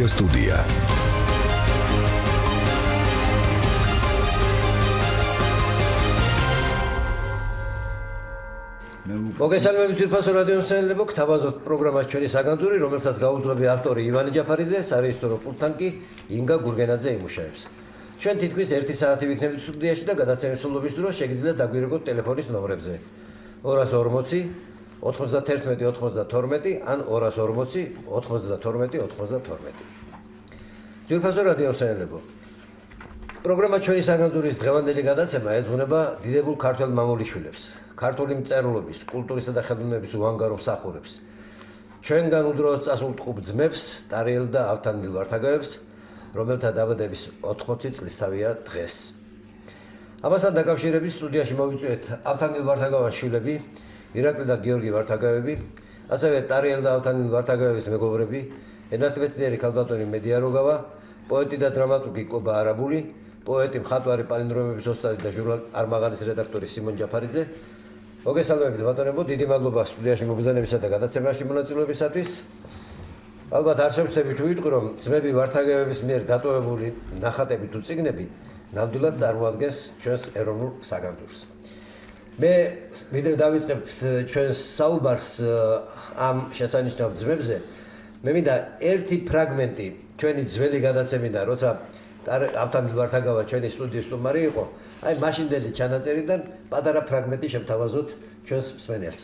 სტუდია. მოგესალმებით თვითფასო რადიო მსმენელებო, გთავაზობთ პროგრამას ჩვენი საგანძური, რომელსაც გაუძღვები ავტორი ივანე ჯაფარიძე, სარეჟისორო პულტთან კი ინგა გურგენაძე იმუშავებს. ჩვენ თითქმის 1 საათი ვიქნებით სტუდიაში და გადაცემის სრულობის დროს შეგიძლიათ დაგვირეკოთ ტელეფონის ნომრებზე 240 91 92 ან 240 92 92. თვითფასო რადიო მსმენელებო, პროგრამა ჩვენი საგანძურის დღევანდელი გადაცემა ეძღვნება დიდებულ ქართველ მამულიშვილებს, ქართული მწერლობის, კულტურისა და ხელოვნების უანგარო მსახურებს, ჩვენგან უდროოდ წასულ ტყუპ ძმებს, ტარიელ და ავთანდილ ვართაგავებს, რომელთა დაბადების 80 წლისთავია დღეს. ამასთან დაკავშირებით სტუდიაში მოვიწვიეთ ავთანდილ ვართაგავას შვილები, ირაკლი და გიორგი ვართაგავები, ასევე ტარიელ და ავთანდილ ვართაგავების მეგობრები, ენათმეცნიერი ქალბატონი მედია როგავა, პოეტი და დრამატურგი კობა არაბული, პოეტი, მხატვარი, პალინდრომების ოსტატი და ჟურნალ არმაღანის რედაქტორი სიმონ ჯაფარიძე. მოგესალმებით ბატონებო, დიდი მადლობა სტუდიაში მობრძანებისა და გადაცემაში მონაწილეობისათვის. ალბათ არ შევცდები თუ ვიტყვი, რომ ძმები ვართაგავების მიერ დატოვებული ნახატები თუ წიგნები ნამდვილად წარმოადგენს ჩვენს ეროვნულ საგანძურს. მე ვიდრე დავიწყებთ ჩვენს საუბარს ამ შესანიშნავ ძმებზე, მე მინდა ერთი ფრაგმენტი ჩვენი ძველი გადაცემიდან, როცა ავთანდილ ვართაგავა ჩვენი სტუდიის სტუმარი იყო, აი მაშინდელი ჩანაწერიდან პატარა ფრაგმენტი შევთავაზოთ ჩვენს მსმენელს.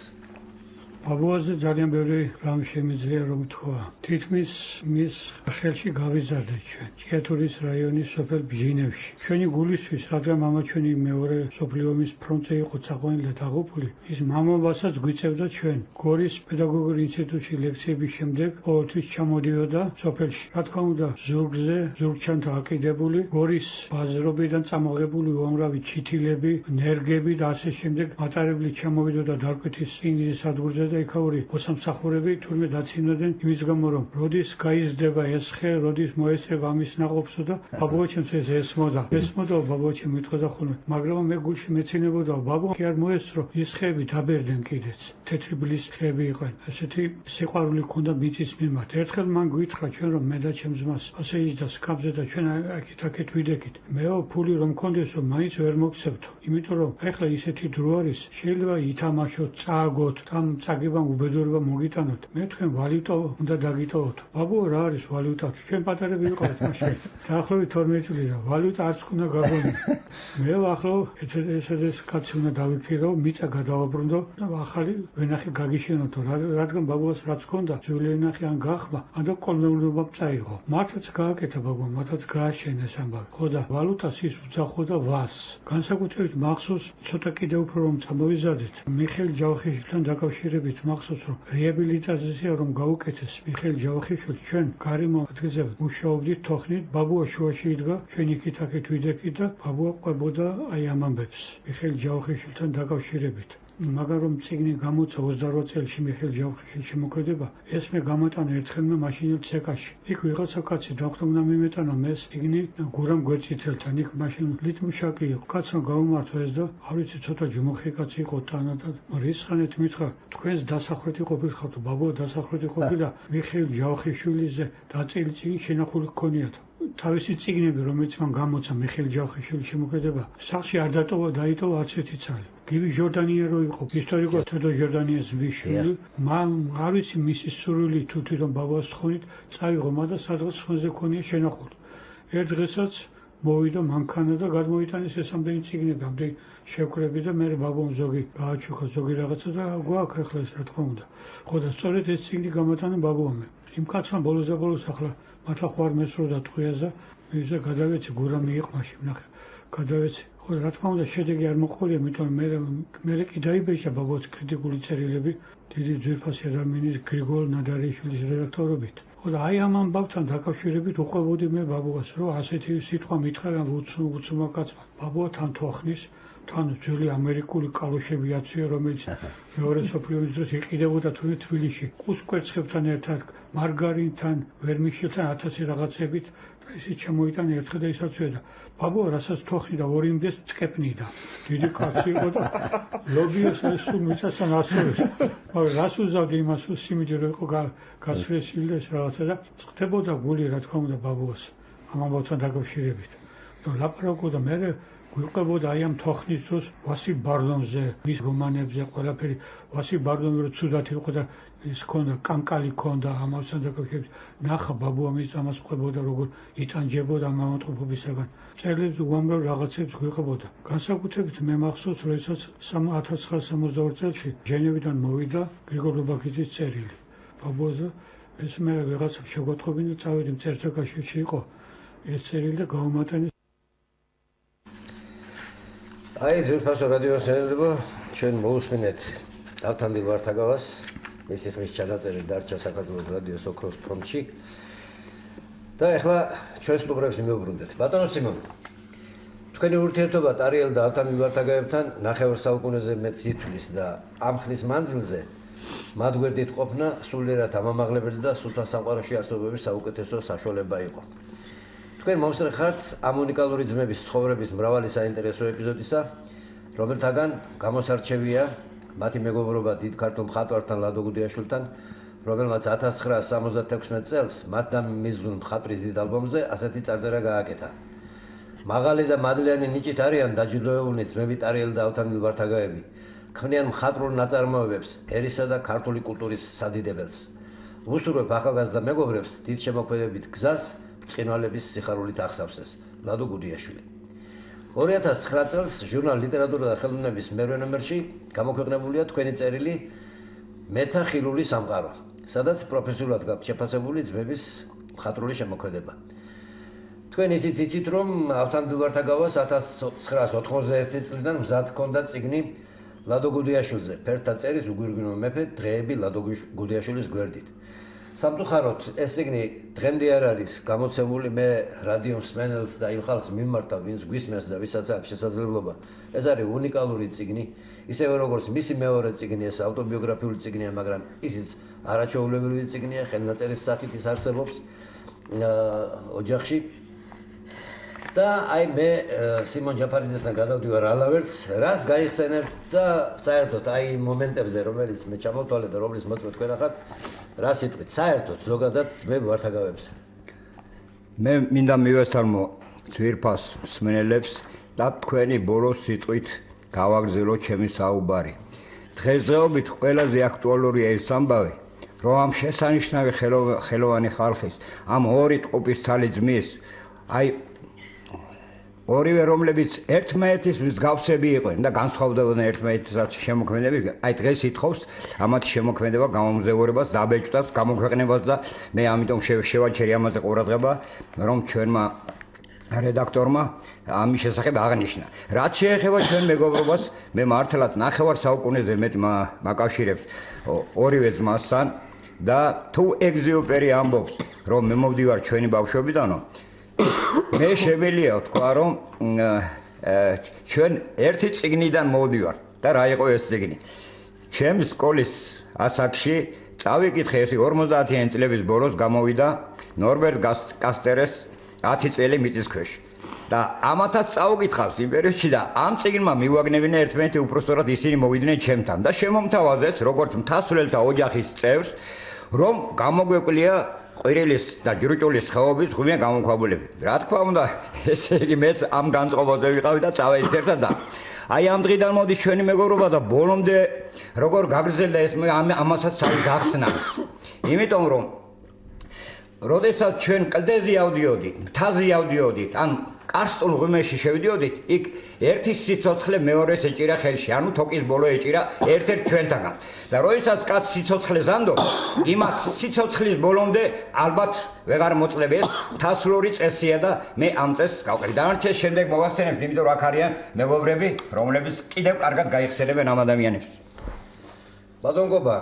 ბაბუაზე ძალიან ბევრი რამ შემიძლია რომ თქვა. თითქმის მის ხელში გავიზარდეთ ჩვენ ჭიათურის რაიონის სოფელ ბჟინევში. ჩვენი გულისთვის, რადგან მამა ჩვენი მეორე მსოფლიო ომის ფრონტზე იყო წაყვანილი და დაღუპული, ის მამობასაც გვიწევდა ჩვენ. გორის პედაგოგიურ ინსტიტუტში ლექციების შემდეგ ყოველთვის ჩამოდიოდა სოფელში. რა თქმა უნდა, ზურგზე ზურგჩანთა აკიდებული, გორის ბაზრობიდან წამოღებული უამრავი ჩითილები, ნერგები და ასე შემდეგ მატარებლით ჩამოვიდოდა დარკვეთის ინგლისის სადგურზე და იქაური მოსამსახურები თურმე დაცინოდნენ იმის გამო, რომ როდის გაიზრდება ეს ხე, როდის მოესწრება ამის ნაყოფსო და ბაბუაჩემს ეს ესმოდა. ბაბუაჩემ მითხოვდა ხოლმე, მაგრამ მე გულში მეცინებოდა, ბაბუ კი არ მოესწრო, ის ხეები დაბერდნენ კიდეც. თეთრი ბლის ხეები იყვნენ. ასეთი სიყვარული ჰქონდა მიწის მიმართ. ერთხელ მან გითხრა ჩვენ, რომ მე და ჩემს ძმას ასე იჯდა სკამზე და ჩვენ აქეთ ვიდექით. მეო ფული რომ მქონდეს, რომ მაინც ვერ მოგცემთო. იმიტომ რომ ეხლა ისეთი დრო არის, შეიძლება ითამაშოთ, წააგოთ, ამ წაგებამ უბედურება მოგიტანოთ. მე თქვენ ვალუტა უნდა დაგიტოვოთ. ბაბუ რა არის ვალუტა? ჩვენ პატარები ვიყავით მაშინ. დაახლოებით 12 წელი და ვალუტა არც უნდა გაგონი. მე ახლა ეს კაცი უნდა დავიქირო, მიწა გადავაბრუნდო და ახალი ვენახი გაგიშენოთო. რადგან ბაბუას რაც ჰქონდა, ძველი ვენახი ან გახმა, ან და კოლმეურობა წაიღო. მართლაც გააკეთა ბაბუა, მართლაც გააშენეს ამბავი. ხო და ვალუტას ის უძახო და ვას. განსაკუთრებით მახსოვს ცოტა კიდევ უფრო რომ წამოვიზარდეთ. მიხეილ ჯავახიშვილთან დაკავშირებით მახსოვს რომ რეაბილიტაცია რომ გაუკეთეს მიხეილ ჯავახიშვილს ჩვენ გარემო ადგილზე მუშაობდით თოხნით, ბაბუა შუაში იდგა, ჩვენ იქით-აქეთ ვიდექით და ბაბუა ყვებოდა აი ამ ამბებს მიხეილ ჯავახიშვილთან დაკავშირებით. მაგრამ რომ წიგნი გამოცა 28 წელში მიხეილ ჯავახიშვილის შემოქმედება, ეს მე გამოტანა ერთხელმა მაშინელ ცეკაში. იქ ვიღაცა კაცი დახვდომნა მიმეტანა მე წიგნი გურამ გვერდწითელთან, იქ მაშინ ლიტმუშაკი იყო. კაცმა გაუმართვა ეს და არ ვიცი ცოტა ჯმუხი კაცი იყო ტანა და რისხანეთ მითხრა, თქვენს დასახრეთი ყოფილიყავთ, ბაბუა დასახრეთი ყოფილა მიხეილ ჯავახიშვილიზე დაწილი წიგნი შენახული გქონიათ. თავისი წიგნები, რომელიც მან გამოცა მიხეილ ჯავახიშვილის შემოქმედება, სახლში არ დაიტოვა არც ერთი ცალი. გივი ჟორდანიერო იყო, ისტორიკოს თედო ჟორდანიას ვიშვილი. მან არ ვიცი მისი სურვილი თუ თვითონ ბაბუას თხოვნით წაიღო, მაგრამ სადღაც ხმაზე ქონია შენახული. ერთ დღესაც მოვიდა მანქანა და გადმოიტანეს ეს ამდენი წიგნები, ამდენი შევკრები და მე ბაბუამ ზოგი გააჩუქა ზოგი რაღაცა და გვაქვს ახლა ეს რა თქმა უნდა. ხო და სწორედ ეს წიგნი გამოტანა ბაბუამ. იმ კაცმა ბოლოს და ბოლოს ახლა მართლა ხო არ მესროდა ტყვიას და მივიდა გადავეცი გურამი იყო მაშინ ნახე. გადავეცი. ხო რა თქმა უნდა შედეგი არ მოყოლია, იმიტომ მე კი დაიბეჭდა ბაბუას კრიტიკული წერილები დიდი ძვირფასი ადამიანის გრიგოლ ნადარიშვილის რედაქტორობით. ხო და აი ამ ამბავთან დაკავშირებით უყვებოდი მე ბაბუას, რომ ასეთი სიტყვა მითხრა უცნობ კაცმა. ბაბუა თან თოხნის თან ძველი ამერიკული კალოშები აცია, რომელიც მეორე მსოფლიო ომის დროს იყიდებოდა თბილისში. კუსკვერცხებთან ერთად, მარგარინთან, ვერმიშელთან 1000 რაღაცებით ისიც ჩამოიტანა ერთხელ და ისაცვია და ბაბო რასაც თოხნიდა 2 იმდეს წკეპნიდა. დიდი კაცი იყო და ლობიოს სულ მიწასთან ასწორებს. მაგრამ რას უზავდი იმას, რომ სიმინდი რო იყო გასრესილი და ეს რაღაცა და წდებოდა გული რა თქმა უნდა ბაბუას ამ ამბავთან დაკავშირებით. და ლაპარაკობდა მე გვიყვებოდა აი ამ თოხნის დროს ვასი ბარდონზე, მის რომანებზე ყველაფერი ვასი ბარდონი რო ცუდად იყო და ის ქონდა კანკალი ქონდა ამასთან დაკავშირებით. ნახა ბაბუ ამის ამას ყვებოდა როგორ იტანჯებოდა ამ ამოტყუფობისაგან. წერილებს უამრავ რაღაცებს გვიყვებოდა. განსაკუთრებით მე მახსოვს, როდესაც 1962 წელს ჟენევიდან მოვიდა გრიგორ ლობაქიძის წერილი. ბაბუაზე ეს მე ვიღაცა შეგვატყობინა და წავედი მწერთაკაშიში იყო ეს წერილი და გავუმატანი. აი ძვირფასო რადიო მსმენელებო, ჩვენ მოусმინეთ დავთანდილ ვართაგავას, მისი ხმის ჩანაწერი დარჩა საქართველოს რადიოს ოქროს ფრონტში. და ახლა ჩვენს სტუმრებს მივუბრუნდეთ. ბატონო სიმონ, თქვენი ურთიერთობა ტარიელ და დავთანდილ ვართაგავებთან ნახევარ საუკუნეზე მეტ სითვლის და ამ ხნის მანძილზე მათ გვერდით ყოფნა სულიერად ამამაღლებელი და სულთან სამყაროში არსებობის საუკეთესო საშუალება იყო. თქვენ მომსწრე ხართ ამ უნიკალური ძმების ცხოვრების მრავალი საინტერესო ეპიზოდისა, რომელთაგან გამოსარჩევია მათი მეგობრობა დიდ ქართულ მხატვართან ლადო გუდიაშვილთან, რომელმაც 1976 წელს მათ და მიზლუნ მხატვრის დიდ ალბომზე ასეთი წარწერა გააკეთა. მაღალი და მადლიანი ნიჭით არიან დაჯილდოებულნი ძმები ტარიელ და დავთანდილ ვართაგავები, ქმნიან მხატვრულ ნაწარმოებებს, ერისა და ქართული კულტურის სადიდებელს. ვუსურვებ ახალგაზრდა მეგობრებს დიდ შემოქმედებით გზას ბრწყინვალების სიხარულით ახსავსეს. ლადო გუდიაშვილი. 2009 წელს ჟურნალ ლიტერატურა და ხელოვნების მერვე ნომერში გამოქვეყნებულია თქვენი წერილი მეთა ხილული სამყარო, სადაც პროფესიულად გაქვთ შეფასებული ძმების მხატვრული შემოქმედება. თქვენ ისიც იცით, რომ დავთანდილ ვართაგავას 1991 წლიდან მზად ჰქონდა წიგნი ლადო გუდიაშვილზე, ფერთა წერის უგვირგვინო მეფე დღეები ლადო გუდიაშვილის გვერდით. სამწუხაროდ ეს წიგნი დღემდე არ არის გამოცემული. მე რადიო მსმენელს და იმ ხალხს მიმართავ, ვინც გვისმენს და ვისაც აქვს შესაძლებლობა. ეს არის უნიკალური წიგნი, ისევე როგორც მისი მეორე წიგნი, ეს ავტობიოგრაფიული წიგნია, მაგრამ ისიც არაჩვეულებრივი წიგნია, ხელნაწერის სახით ის არსებობს ოჯახში. და აი მე სიმონ ჯაფარიძესთან გადავდივარ ალავერც, რას გაიხსენებთ და საერთოდ აი იმ მომენტებზე, რომელიც მე ჩამოვთვალე და რომლის მოწმე თქვენ ახართ, რა სიტყვით საერთოდ ზოგადად ძმებ ვართაგავებზე. მე მინდა მივესალმო ძვირფას მსმენელებს და თქვენი ბოლოს სიტყვით გავაგრძელო ჩემი საუბარი. დღესდღეობით ყველაზე აქტუალურია ის ამბავი, რომ ამ შესანიშნავი ხელოვანი ხალხის, ამ ორი ტყუპის ცალი ძმის, აი ორივე რომლებიც ერთმანეთის მსგავსები იყვნენ და განსხვავდებოდნენ ერთმანეთისგან შემოქმედებით, აი დღეს ითხოვს ამათი შემოქმედება გამომზეურებას, დაბეჭდას, გამოქვეყნებას და მე ამიტომ შევაჩერი ამაზე ყურადღება, რომ ჩვენმა რედაქტორმა ამის შესახებ აღნიშნა. რაც შეეხება ჩვენ მეგობრობას, მე მართლაც ნახევარ საუკუნეზე მეტი მაკავშირებს ორივე ძმასთან და თუ ეგზიუპერი ამბობს, რომ მე მოვდივარ ჩვენი ბავშვობიდანო, მე შემიძლია ვთქვა, რომ ჩვენ ერთი წიგნიდან მოვდივართ და რა იყო ეს წიგნი. ჩემი სკოლის ასაკში წავიკითხე, ეს 50-იანი წლების ბოლოს გამოვიდა ნორბერტ კასტერეს 10 წელი მიწისქვეშ. და ამათაც წაუკითხავს იმ პერიოდში და ამ წიგნმა მივაგნებინა ერთმანეთი უпростоრად ისინი მოვიდნენ ჩემთან და შემომთავაზეს როგორც მთასვლელთა ოჯახის წევრს, რომ გამოგვეკვლია ყვირილის და ჯრუჭულის ხეობის ღრმიან გამოქვაბულები. რა თქმა უნდა, ესე იგი მეც ამ განწყობაზე ვიყავი და წავეცერდა და აი ამ დღიდან მოდის ჩვენი მეგობრობა და ბოლომდე როგორ გაგრძელდა ეს ამასაც თავი გახსნას. იმიტომ რომ როდესაც ჩვენ კლდეზე ავდიოდით, მთაზე ავდიოდით, ან კარსტულ ღუმეში შევდიოდით, იქ ერთი სიცოცხლე მეორეს ეჭირა ხელში, ანუ თოკის ბოლო ეჭირა ერთ-ერთ ჩვენთაგან. და როდესაც კაც სიცოცხლეს ანდო, იმას სიცოცხლის ბოლომდე ალბათ ვეღარ მოწლები ეს მთასვლური წესია და მე ამ წესს გავყრი. დანარჩენს შემდეგ მოვახსენებთ, იმიტომ რომ აქ არიან მეგობრები, რომლებიც კიდევ კარგად გაიხსენებენ ამ ადამიანებს. ბატონ გობა,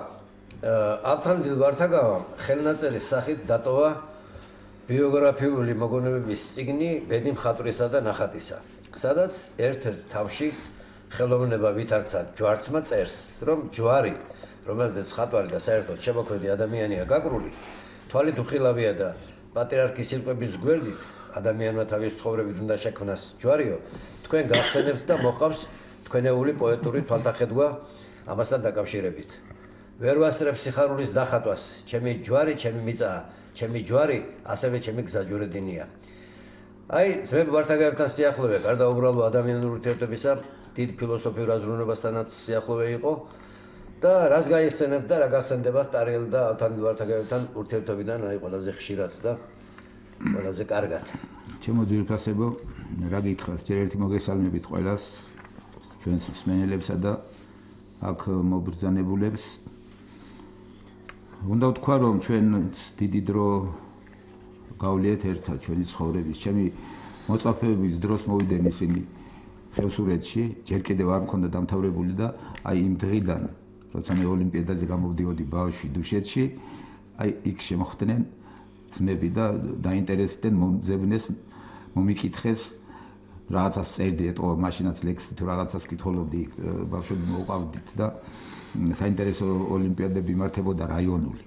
დავთანდილ ვართაგავამ ხელნაწერის სახით დატოვა ბიოგრაფიული მოგონებების წიგნი ბედი მხატვრისა და ნახატისა, სადაც ერთ-ერთ თავში ხელოვნება ვითარცა ჯვარცმა წერს, რომ ჯვარი, რომელზეც ხატვარი და საერთოდ შემოქმედი ადამიანია გაკრული, თვალით უხილავია და პატრიარქის სიტყვების გვერდით ადამიანმა თავის ცხოვრებით უნდა შექმნას ჯვარიო, თქვენ გახსენებთ და მოყავს თქვენეული პოეტური თვალთახედვა ამასთან დაკავშირებით. ვერ ვასწრებ სიხარულის დახატვას, ჩემი ჯვარი, ჩემი მიწაა, ჩემი ჯვარი, ასევე ჩემი გზაჯვარედინია. აი, ძმები ვართაგაებთან სიახლოვე, გარდა უბრალო ადამიანური ურთიერთობისა, დიდ ფილოსოფიურ აზროვნებასთანაც სიახლოვე იყო და რას გაიხსენებთ და რა გახსენდებათ ტარიელ და ავთანდილ ვართაგაებთან ურთიერთობიდან, აი, ყველაზე ხშირად და ყველაზე კარგად. ჩემო ძვირფასებო, რა გითხრათ, ჯერ ერთი მოგესალმებით ყველას, ჩვენს მსმენელებსა და აქ მობრძანებულებს. უნდა ვთქვა, რომ ჩვენც დიდი დრო გავლიეთ ერთად ჩვენი ცხოვრების. ჩემი მოწაფეების დროს მოვიდნენ ისინი ხევსურეთში, ჯერ კიდევ არ მქონდა დამთავრებული და აი იმ დღიდან, როცა მე ოლიმპიადაზე გამოვდიოდი ბავშვი დუშეთში, აი იქ შემოხვდნენ ძმები და დაინტერესდნენ, მომძებნეს, მომიკითხეს, რაღაცას წერდი, ეტყობა მაშინაც ლექსი თუ რაღაცას ვკითხულობდი, ბავშვები მოვყავდით და საინტერესო ოლიმპიადები იმართებოდა რაიონული.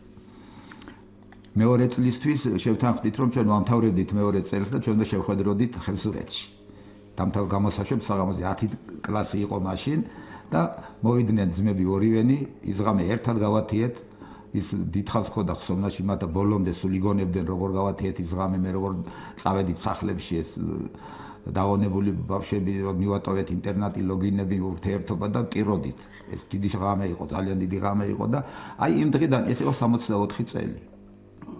მეორე წლისთვის შევთანხმდით, რომ ჩვენ ვამთავრებდით მეორე წელს და ჩვენ უნდა შევხვედროდით ხევსურეთში. გამოსაშვებ საღამოზე 10 კლასი იყო მაშინ და მოვიდნენ ძმები ორივენი, ის ღამე ერთად გავათიეთ, ის დიდხანს ხოდა ხსოვნაში მათ და ბოლომდე სულ იგონებდნენ როგორ გავათიეთ ის ღამე, მე როგორ წავედით სახლებში ეს დაღონებული ბავშვები მივატოვეთ ინტერნატი, ლოგინები, ურთიერთობა და ვკიროდით. ეს დიდი ღამე იყო, ძალიან დიდი ღამე იყო და აი იმ დღიდან ეს იყო 64 წელი.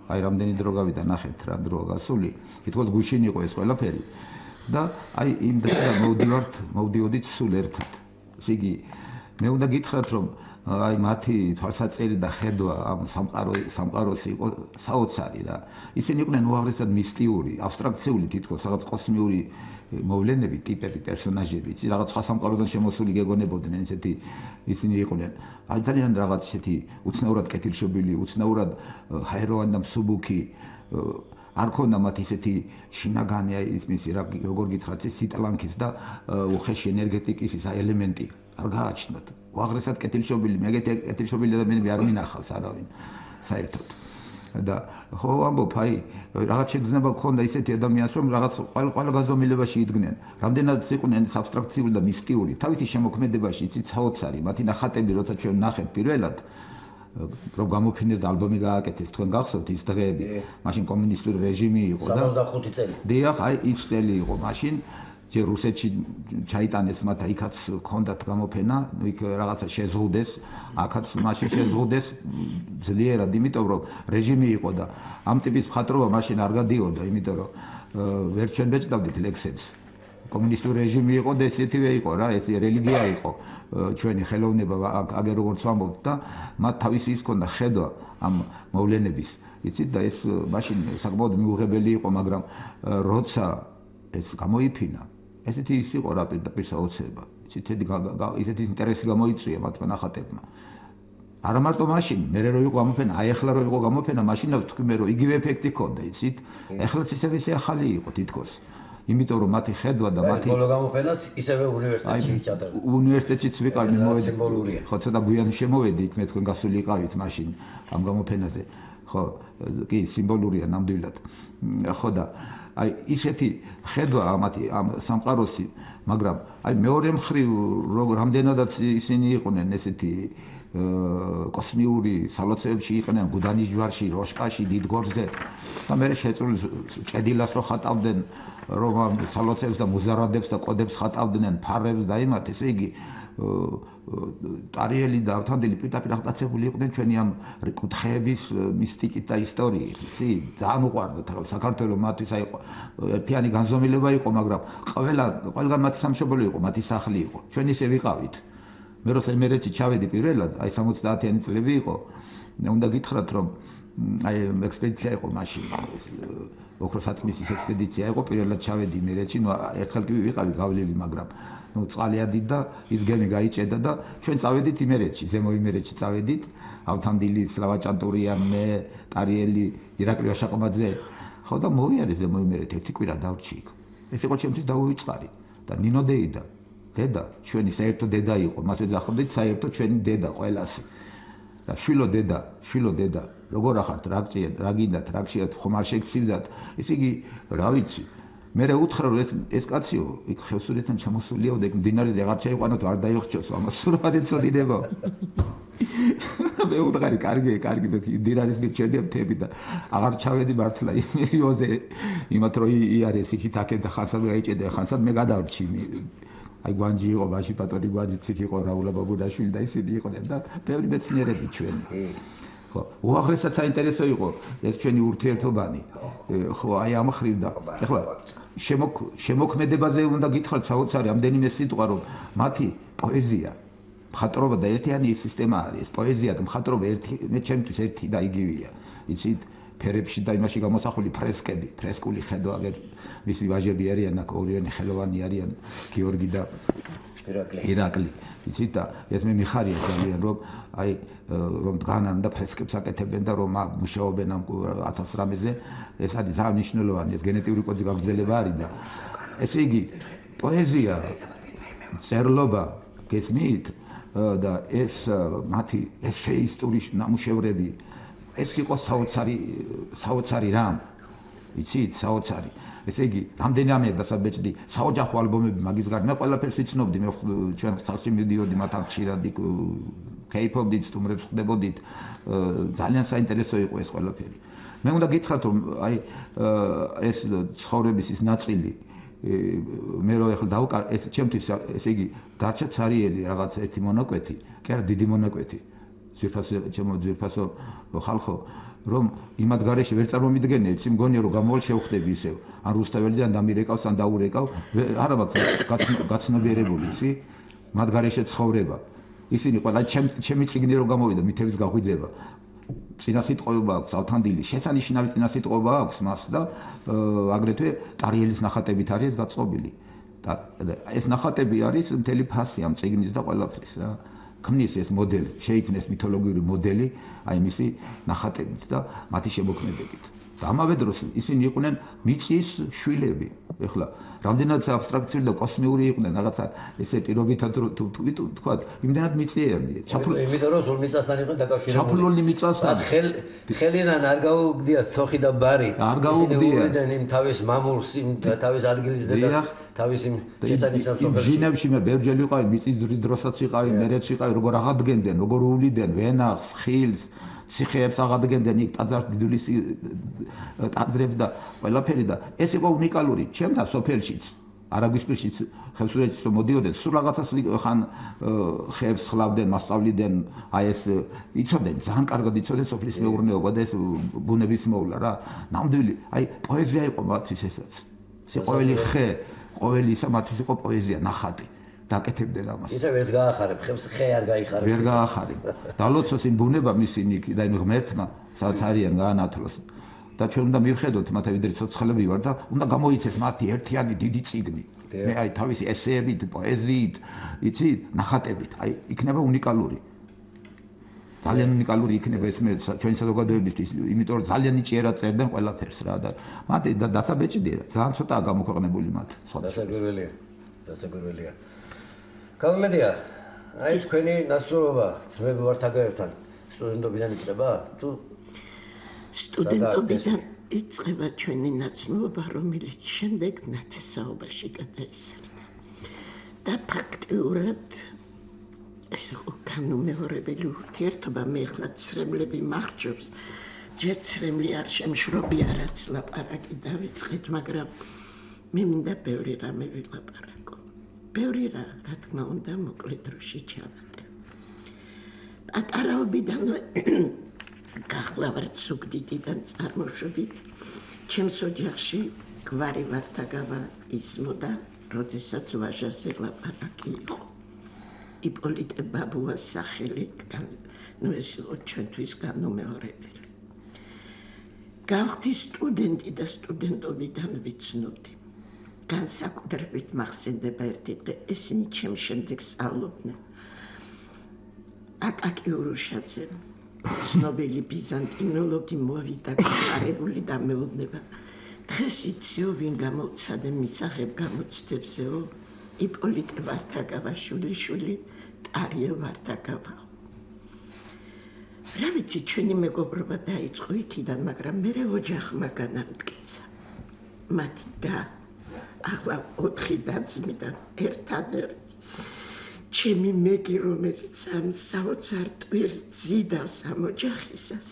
აი რამდენი დრო გავიდა, ნახეთ რა დრო გასული, თითქოს გუშინ იყო ეს ყველაფერი და აი იმ დღიდან მოვდიოდით სულ ერთად. ესე იგი, მე უნდა გითხრათ, რომ აი მათი თვალსაწერი და ხედვა ამ სამყაროს იყო საოცარი რა. ისინი იყვნენ უაღრესად მისტიური, აბსტრაქციული თითქოს რაღაც კოსმიური მოვლენები, ტიპები, პერსონაჟები, იცი რაღაც სხვა სამყაროდან შემოსული გეგონებოდნენ ესეთი ისინი იყვნენ. აი ძალიან რაღაც ესეთი უცნაურად კეთილშობილი, უცნაურად ჰაეროვანი და მსუბუქი არ ქონდა მათ ისეთი შინაგანი აი ისმისი როგორ გითხრათ სიტლანქის და უხეში ენერგეტიკის ის ელემენტი არ გააჩნდათ. უაღრესად კეთილშობილი, მეგეთი კეთილშობილი ადამიანები არ მინახავს არავინ საერთოდ. და ხო ამბობ, აი რაღაც შეგრძნება გქონდა ისეთი ადამიანს, რომ რაღაც ყველა გაზომილებაში იდგნენ. რამდენადაც იყვნენ აბსტრაქციული და მისტიური, თავისი შემოქმედებაში იცით საოცარი, მათი ნახატები როცა ჩვენ ნახეთ პირველად, რომ გამოფინეს და ალბომი გააკეთეს, თქვენ გახსოვთ ის დღეები, მაშინ კომუნისტური რეჟიმი იყო და 65 წელი. დიახ, აი ის წელი იყო მაშინ. ჯერ რუსეთში ჩაიტანეს მათ, იქაც ჰქონდათ გამოფენა, იქ რაღაცა შეზღუდეს, აქაც მაშინ შეზღუდეს ძლიერად, იმიტომ რომ რეჟიმი იყო და ამ ტიპის მხატვრობა მაშინ არ გადიოდა, იმიტომ რომ ვერ ჩვენ ბეჭდავდით ლექსებს. კომუნისტური რეჟიმი იყო და ესეთივე იყო რა, ეს რელიგია იყო, ჩვენი ხელოვნება აგერ როგორც ვამბობთ და მათ თავისი ის ჰქონდა ხედვა ამ მოვლენების. იცით და ეს მაშინ საკმაოდ მიუღებელი იყო, მაგრამ როცა ეს გამოიფინა, ესეთი ის იყო რა პირდაპირ საოცრება. ისეთი ინტერესი გამოიწვია მათმა ნახატებმა. არა მარტო მაშინ, მე რო იყო გამოფენა, აი ახლა რო იყო გამოფენა, მაშინაც თქვი მე რომ იგივე ეფექტი ჰქონდა, იცით? ეხლაც ისევე ახალი იყო თითქოს. იმიტომ რომ მათი ხედვა და მათი ბოლო გამოფენაც ისევე უნივერსიტეტში ჩატარდა. უნივერსიტეტშიც ვიყავი მოვედი. სიმბოლურია. ხო, ცოტა გვიან შემოვედი, იქ მე თქვენ გასული იყავით მაშინ ამ გამოფენაზე. ხო, კი, სიმბოლურია ნამდვილად. ხო და აი ისეთი ხედვა ამ სამყაროსი, მაგრამ აი მეორე მხრივ რამდენადაც ისინი იყვნენ ესეთი კოსმიური სალოცავებში იყვნენ, გუდანის ჯვარში, როშკაში, დიდგორზე და მე შეწულის ჭედილას რო ხატავდნენ, რომ ამ სალოცავს და მუზარადებს და კოდებს ხატავდნენ, ფარებს და იმათ, ესე იგი ტარიელი და ავთანდილი პირდაპირ აღტაცებული იყვნენ ჩვენი ამ კუთხეების მისტიკით და ისტორიით, იცი? ძალიან უყვარდათ საქართველოს მათთვის აი ერთიანი განზომილება იყო, მაგრამ ყველგან მათი სამშობლო იყო, მათი სახლი იყო. ჩვენ ისე ვიყავით. მე როცა იმერეთში ჩავედი პირველად, აი 70-იანი წლები იყო, უნდა გითხრათ, რომ აი ექსპედიცია იყო მაშინ. ოქროსაწმისის ექსპედიცია იყო, პირველად ჩავედი იმერეთში, ნუ ერთხელ კი ვიყავი გავლილი, მაგრამ წყალიადით და ის გემი გაიჭედა და ჩვენ წავედით იმერეთში, ზემო იმერეთში წავედით, ავთანდილი, სლავაჭანტურია, მე, ტარიელი, ირაკლი ვაშაყობაძე. ხო და მოვიარე ზემო იმერეთ, ერთი კვირა დავრჩი იქ. ეს იყო ჩემთვის დაუვიწყარი და ნინო დეიდა დედა, ჩვენი საერთო დედა იყო, მას ეძახოდით საერთო ჩვენი დედა ყველასი. და შვილო დედა, როგორ ახართ, რა გინდათ, რა გშიათ, ხომ არ შეგცივდათ. ესე იგი, რა ვიცი. მე უთხრა რომ ეს კაციო, იქ ხევსურეთთან ჩამოსულიაო და იქ მდინარეზე აღარ ჩაიყვანოთ, არ დაიხჭოს, ამას სულ არ ეცოდინებო. მე უთხარი, კარგი, მდინარის მირჩენია მთები და აღარ ჩავედი მართლა იმიოზე, იმათ რომ იარეს იქით აქეთ და ხანსად გაიჭედე, ხანსად მე გადავრჩი. აი გვანჯი იყო, ბაში პატორი გვანჯიც იქ იყო, რაულა ბაბუნაშვილი და ისინი იყვნენ და ბევრი მეცნიერები ჩვენი. ხო, უაღრესად საინტერესო იყო ეს ჩვენი ურთიერთობანი. ხო, აი ამ ხრივ და ეხლა შემოქმედებაზე უნდა გითხრათ საოცარი ამდენიმე სიტყვა რომ მათი პოეზია მხატვრობა და ერთიანი სისტემა არის. პოეზია და მხატვრობა მე ჩემთვის ერთი და იგივეა. იცით, ფერებში და იმაში გამოსახული ფრესკები, ფრესკული ხედვა, აგერ მისი ვაჟები არიან, ორივენი ხელოვანი არიან, გიორგი და ირაკლი. იცით და ეს მე მიხარია ძალიან რომ აი რომ დგანან და ფრესკებს აკეთებენ და რომ მუშაობენ ამ 1000 რამეზე, ეს არის ძალიან მნიშვნელოვანი, ეს გენეტიური კოდის გაგრძელება არის და ესე იგი პოეზია, წერლობა გესმით და ეს მათი ესეისტური ნამუშევრები ეს იყო საოცარი რამ. იცით, საოცარი. ესე იგი, რამდენი ამია დასაბეჭდი საოჯახო ალბომები მაგის გარდა. მე ყველაფერს ვიცნობდი, მე ჩვენ სახლში მივდიოდი, მათ ხშირად კეიფობდით, სტუმრებს ხვდებოდით. ძალიან საინტერესო იყო ეს ყველაფერი. მე უნდა გითხრათ, რომ აი ეს ცხოვრების ის ნაწილი მე რო ეხლა დავკარ ეს ჩემთვის ესე იგი დარჩა ცარიელი რაღაც ერთი მონაკვეთი, კი არა დიდი მონაკვეთი. ძვირფასო ხალხო რომ იმად გარეშე ვერ წარმომიდგენია, იცი მგონია რომ გამოვალ შევხვდები ისევ. ან რუსთაველიდან დამირეკავს, ან დაურეკავ, არა მაქვს გაცნობიერებული, იცი? მათ გარეშე ცხოვრება. ისინი ყველა ჩემი წიგნი რო გამოვიდა, მითების გაღვიძება. წინა სიტყვა აქვს ავთანდილი, შესანიშნავი წინა სიტყვა აქვს მას და აგრეთვე ტარიელის ნახატებით არის ეს გაწყობილი. და ეს ნახატები არის მთელი ფასი ამ წიგნის და ყველაფრის რა. ქმნის ეს მოდელი, შეიქმნეს მითოლოგიური მოდელი, აი მისი ნახატებით და მათი შემოქმედებით. და ამავე დროს ისინი იყვნენ მიწის შვილები. ეხლა რამდენად აბსტრაქციული და კოსმიური იყვნენ რაღაცა ესე პირობითად თქვათ, იმდენად მიწიერნი. იმიტომ რომ სულ მიწასთან იყვნენ დაკავშირებული. ჩაფლული მიწასთან. ხელიდან არ გაუგდიათ თოხი და ბარი. არ გაუგდიათ. ისინი იმ თავის მამულს, იმ თავის ადგილის დედას, თავის იმ შეწანიშნავს სოფელში. ჟინებში მე ბევრჯერ ვიყავი, მიწის დროსაც ვიყავი, მერეც ვიყავი, როგორ აღადგენდნენ, როგორ უვლიდნენ ვენახს, ხილს, ციხეებს აღადგენდნენ იქ ტაძრის ტაძრებს და ყველაფერი და ეს იყო უნიკალური ჩემთან სოფელშიც. არაგვისპირშიც ხევსურეთშიც რომ მოდიოდნენ, სულ რაღაცას ხან ხეებს ხლავდნენ, მასწავლიდნენ, აი ეს იცოდნენ, ძალიან კარგად იცოდნენ სოფლის მეურნეობა და ეს ბუნების მოვლა რა. ნამდვილი, აი პოეზია იყო მათთვის ესაც. ყოველი ხე, ყოველი ისა მათთვის იყო პოეზია, ნახატი. დაკეთებდნენ ამას. ისე ვერც გაახარებ, ხებს ხე არ გაიხარებ. ვერ გაახარებ. დალოცოს იმ ბუნება მისინი და იმ ღმერთმა, სადაც არიან გაანათლოს. და ჩვენ უნდა მივხედოთ მათ ვიდრე ცოცხლები ვარ და უნდა გამოიცეს მათი ერთიანი დიდი წიგნი. მე აი თავისი ესეებით, პოეზიით, იცი, ნახატებით, აი იქნება უნიკალური. ძალიან უნიკალური იქნება ეს მე ჩვენი საზოგადოებისთვის, იმიტომ რომ ძალიან იჭიერად წერდნენ ყველაფერს რა და მათ დასაბეჭდია, ძალიან ცოტაა გამოქვეყნებული მათ. დასაგვირველია. კალმედია, აი თქვენი ნაცნობობა ძმები ვართ აგებთან სტუდენტობიდან იწყება? თუ სტუდენტობიდან იწყება ჩვენი ნაცნობობა, რომელიც შემდეგ ნათესაობაში გადაიზარდა. და ფაქტიურად ეს იყო განუმეორებელი ურთიერთობა, მე ახლა ცრემლები მახრჩობს, ჯერ ცრემლი არ შემშრობია, რაც ლაპარაკი დავიწყეთ, მაგრამ მე მინდა ბევრი რამე ვილაპარაკო. ბევრი რა თქმა უნდა, მოკლე დროში ჩავატე. პატარაობიდანვე გახლავართ სუგდიდიდან წარმოშობით, ჩემს ოჯახში გვარი ვარდაგავა ისმოდა, როდესაც ვაჟაზე ლაპარაკი იყო. იპოლიტე ბაბუას სახელი, ეს იყო ჩვენთვის განუმეორებელი. გავხდი სტუდენტი და სტუდენტობიდან ვიცნობდი. განსაკუთრებით მახსენდება ერთი დღე, ესენი ჩემს შემდეგ სწავლობდნენ. აკაკი ურუშაძე, ცნობილი ბიზანტინოლოგი მოვიდა გახარებული და მეუბნება. დღეს იციო ვინ გამოცადე მისაღებ გამოცდებზეო, იპოლიტე ვართაგავაშვილი ტარიელ ვართაგავა. რა ვიცი, ჩვენი მეგობრობა დაიწყო იქიდან, მაგრამ მერე ოჯახმა განამტკიცა. მათი და ახლა 4 და-ძმიდან ერთადერთი ჩემი მეგი, რომელიც ამ საოცარ ტვირს ძიდავს ამ ოჯახისას,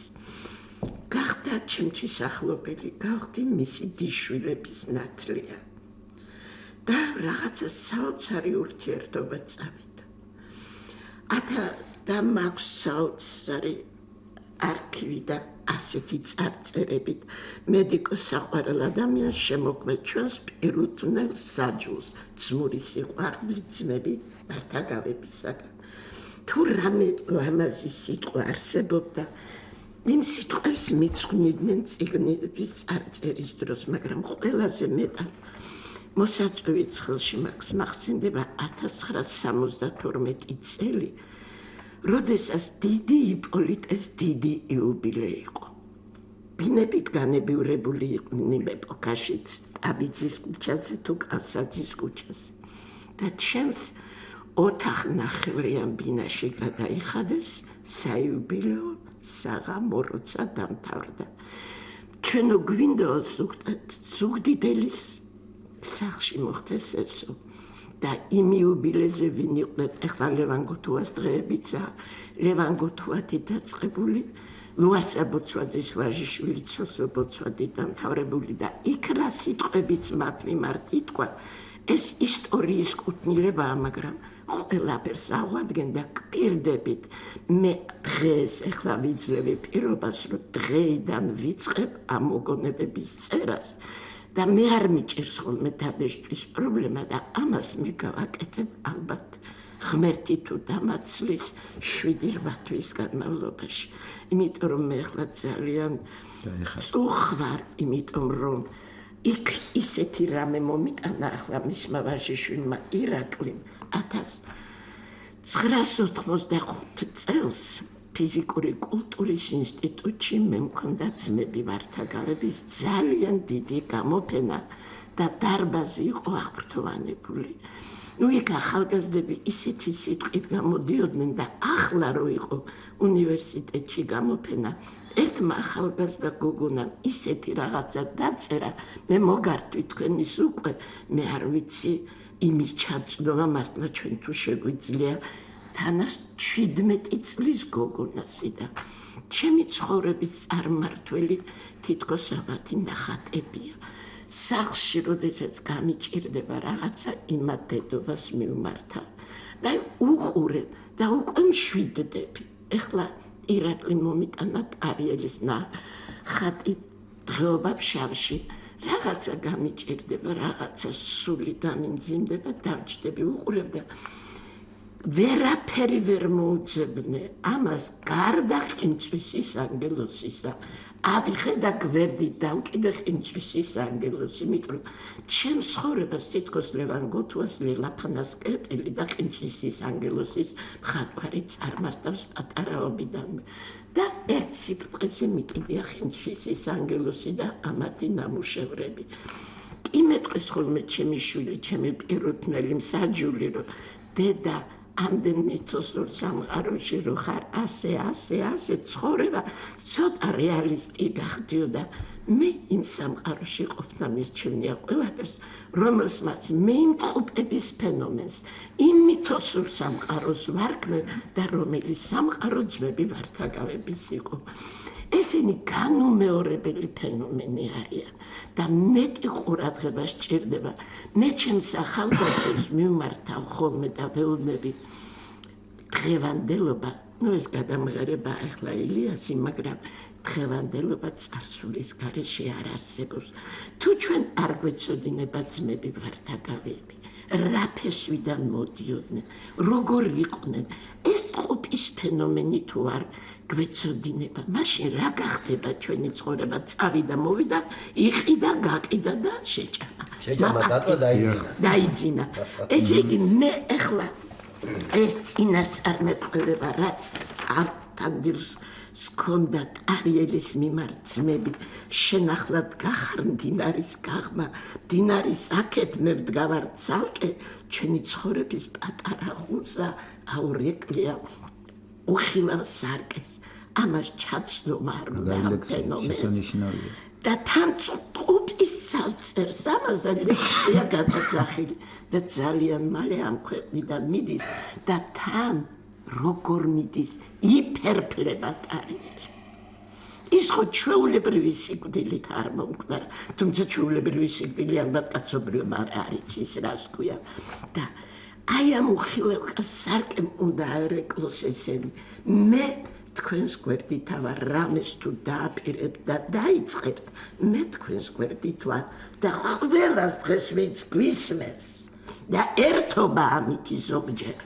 გახდა ჩემთვის ახლობელი, გავხდი მისი დიშვილების ნათლია და რაღაცა საოცარი ურთიერთობა წავიდა. და მაქვს საოცარი არქივი და ასეთი წარწერებით მედიკოს საყვარელ ადამიანს შემოქმედ ჩვენს პირუთვნელს მსაჯულს ძმური სიყვარული ძმები ვართაგავებისაგან. თუ რამე ლამაზი სიტყვა არსებობდა, იმ სიტყვებს მიძღვნიდნენ წიგნების წარწერის დროს, მაგრამ ყველაზე მეტად მოსაწვევი ცხელში მაქვს მახსენდება 1972 წელი, როდესაც დიდი იპოლიტეს დიდი იუბილე იყო. ბინებით განებივრებული იყვნენ ეპოქაშიც ტაბიძის ქუჩაზე თუ კავსაძის ქუჩაზე და ჩემს ოთახნახევრიან ბინაში გადაიხადეს საიუბილეო საღამო, როცა დამთავრდა. ჩვენო გვინდაო ზუგდიდელის სახლში მოხდეს ესო და იმ იუბილეზე ვინ იყვნენ, ეხლა ლევან გოთუას დღეებიცა, ლევან გოთუათი დაწყებული, ლუასა ბოცვაძის ვაჟიშვილი ცოსო ბოცვადი დამთავრებული და იქ რა სიტყვებიც მათ მიმართ ითქვა, ეს ისტორიის კუთვნილებაა, მაგრამ ყველაფერს აღვადგენ და გპირდებით, მე დღეს ეხლა ვიძლევი პირობას, რომ დღეიდან ვიწყებ ამ მოგონებების წერას და მე არ მიჭირს ხოლმე დაბეჭდვის პრობლემა და ამას მე გავაკეთებ ალბათ ღმერთი თუ დამაცლის 7-8 თვის განმავლობაში. იმიტომ რომ მე ახლა ძალიან წუხვარ, იმიტომ რომ იქ ისეთი რამე მომიტანა ახლა მისმა ვაჟიშვილმა ირაკლიმ 1985 წელს ფიზიკური კულტურის ინსტიტუტში მე მქონდა ძმები ვართაგავების ძალიან დიდი გამოფენა და დარბაზი იყო აღფრთოვანებული. იქ ახალგაზრდები ისეთი სიტყვით გამოდიოდნენ და ახლა რო იყო უნივერსიტეტში გამოფენა, ერთმა ახალგაზრდა გოგონამ ისეთი რაღაცა დაწერა, მე მოგართვი თქვენის უკვე, მე არ ვიცი იმის ჩაწვდომა მართლა ჩვენ თუ შეგვიძლია თანას 17 წლის გოგონასი და ჩემი ცხოვრების წარმართველი თითქოს ამათი ნახატებია. სახლში, როდესაც გამიჭირდება რაღაცა, იმათ დედობას მივმართა და უყურებ და უკვე მშვიდდები. ეხლა ირაკლი მომიტანა ტარიელის ხატი დღეობა ფშავში. რაღაცა გამიჭირდება, რაღაცა სული დამიმძიმდება, დავჭდები, უყურებ და ვერაფერი ვერ მოუძებნე ამას გარდა ყინწვისის ანგელოსისა. ავიხე და გვერდი დავკიდე ყინწვისის ანგელოსი, იმიტომ რომ ჩემს ცხოვრებას თითქოს ლევან გოთუას, ლელა ფანასკერტელი და ყინწვისის ანგელოსის მხატვარი წარმართავს პატარაობიდანვე. და ერთ სიბრტყეზე მიყიდია ყინწვისის ანგელოსი და ამათი ნამუშევრები. კი მეტყვის ხოლმე ჩემი შვილი, ჩემი პირუთვნელი მსაჯული, რომ დედა ამდენ მითოსურ სამყაროში რო ხარ ასე ცხოვრება ცოტა რეალისტი გახდიო და მე იმ სამყაროში ყოფნა მისჩვენია ყველაფერს, რომელსაც მე იმ ტყუპების ფენომენს, იმ მითოსურ სამყაროს ვარქმევ და რომელიც სამყარო ძმები ვართაგავების იყო. ესენი განუმეორებელი ფენომენი არიან და მეტი ყურადღება სჭირდება. მე ჩემს ახალგაზრდებს მივმართავ ხოლმე და ვეუბნები დღევანდელობა, ეს გადამღერება ახლა ილიასი, მაგრამ დღევანდელობა წარსულის გარეშე არ არსებობს. თუ ჩვენ არ გვეცოდინება ძმები ვართაგავები, რა ფესვიდან მოდიოდნენ, როგორ იყვნენ, ეს ტყუპის ფენომენი თუ არ გვეცოდინება, მაშინ რა გახდება ჩვენი ცხოვრება? წავიდა, მოვიდა, იყიდა, გაყიდა და შეჭამა. შეჭამა დატო დაიძინა. ესე იგი მე ახლა ეს წინასწარმეტყველება, რაც ავთანდილს სქონდა ტარიელის მიმართ ძმები, შენახლად გახარ მდინარის გაღმა, მდინარის აქეთ მე ვდგავარ ცალკე, ჩვენი ცხოვრების პატარა ღუზა აურეკლია უხილავ სარკეს, ამას ჩაცნო მარუდა ფენომენს. და თან წყუბის სალწერს ამაზე ლექსია გადაძახილი და ძალიან მალე ამ ქვეყნიდან მიდის და თან როგორ მიდის იფერფლება ტარიელი. ის ხო ჩვეულებრივი სიკვდილით არ მომკვდარა, თუმცა ჩვეულებრივი სიკვდილი ალბათ კაცობრიო არ არის ის რას ქვია და აი ამ უხილავ სარკემ უნდა აერეკლოს ესენი მე თქვენს გვერდით ვარ რამეს თუ დააპირებთ და დაიწყებთ მე თქვენს გვერდით ვარ და ყველას დღეს ვინც გვისმენს და ერთობა ამითი ზოგჯერ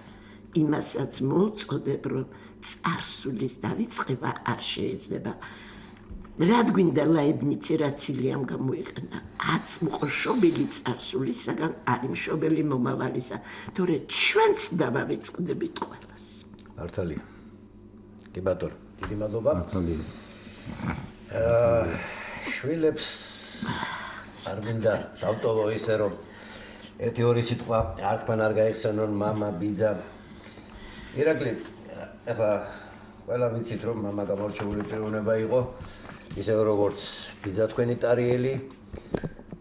იმასაც მოუწოდებ რომ წარსულის დავიწყება არ შეიძლება რად გვინდა ლაიბნიცი რაც ილიამ გამოიყენა აწმყო შობილი წარსულისაგან არის მშობელი მომავალისა თორე ჩვენც დავავიწყდებით ყველას მართალია კი ბატონო, დიდი მადლობა. მართალია. შვილებს არ მინდა დავტოვო ისე რომ ერთი-ორი სიტყვა არ თქვენ არ გაიხსენონ მამა, ბიძა. ირაკლი, ახლა ყველა ვიცით რომ მამა გამორჩეული პიროვნება იყო, ისე როგორც ბიძა თქვენი ტარიელი.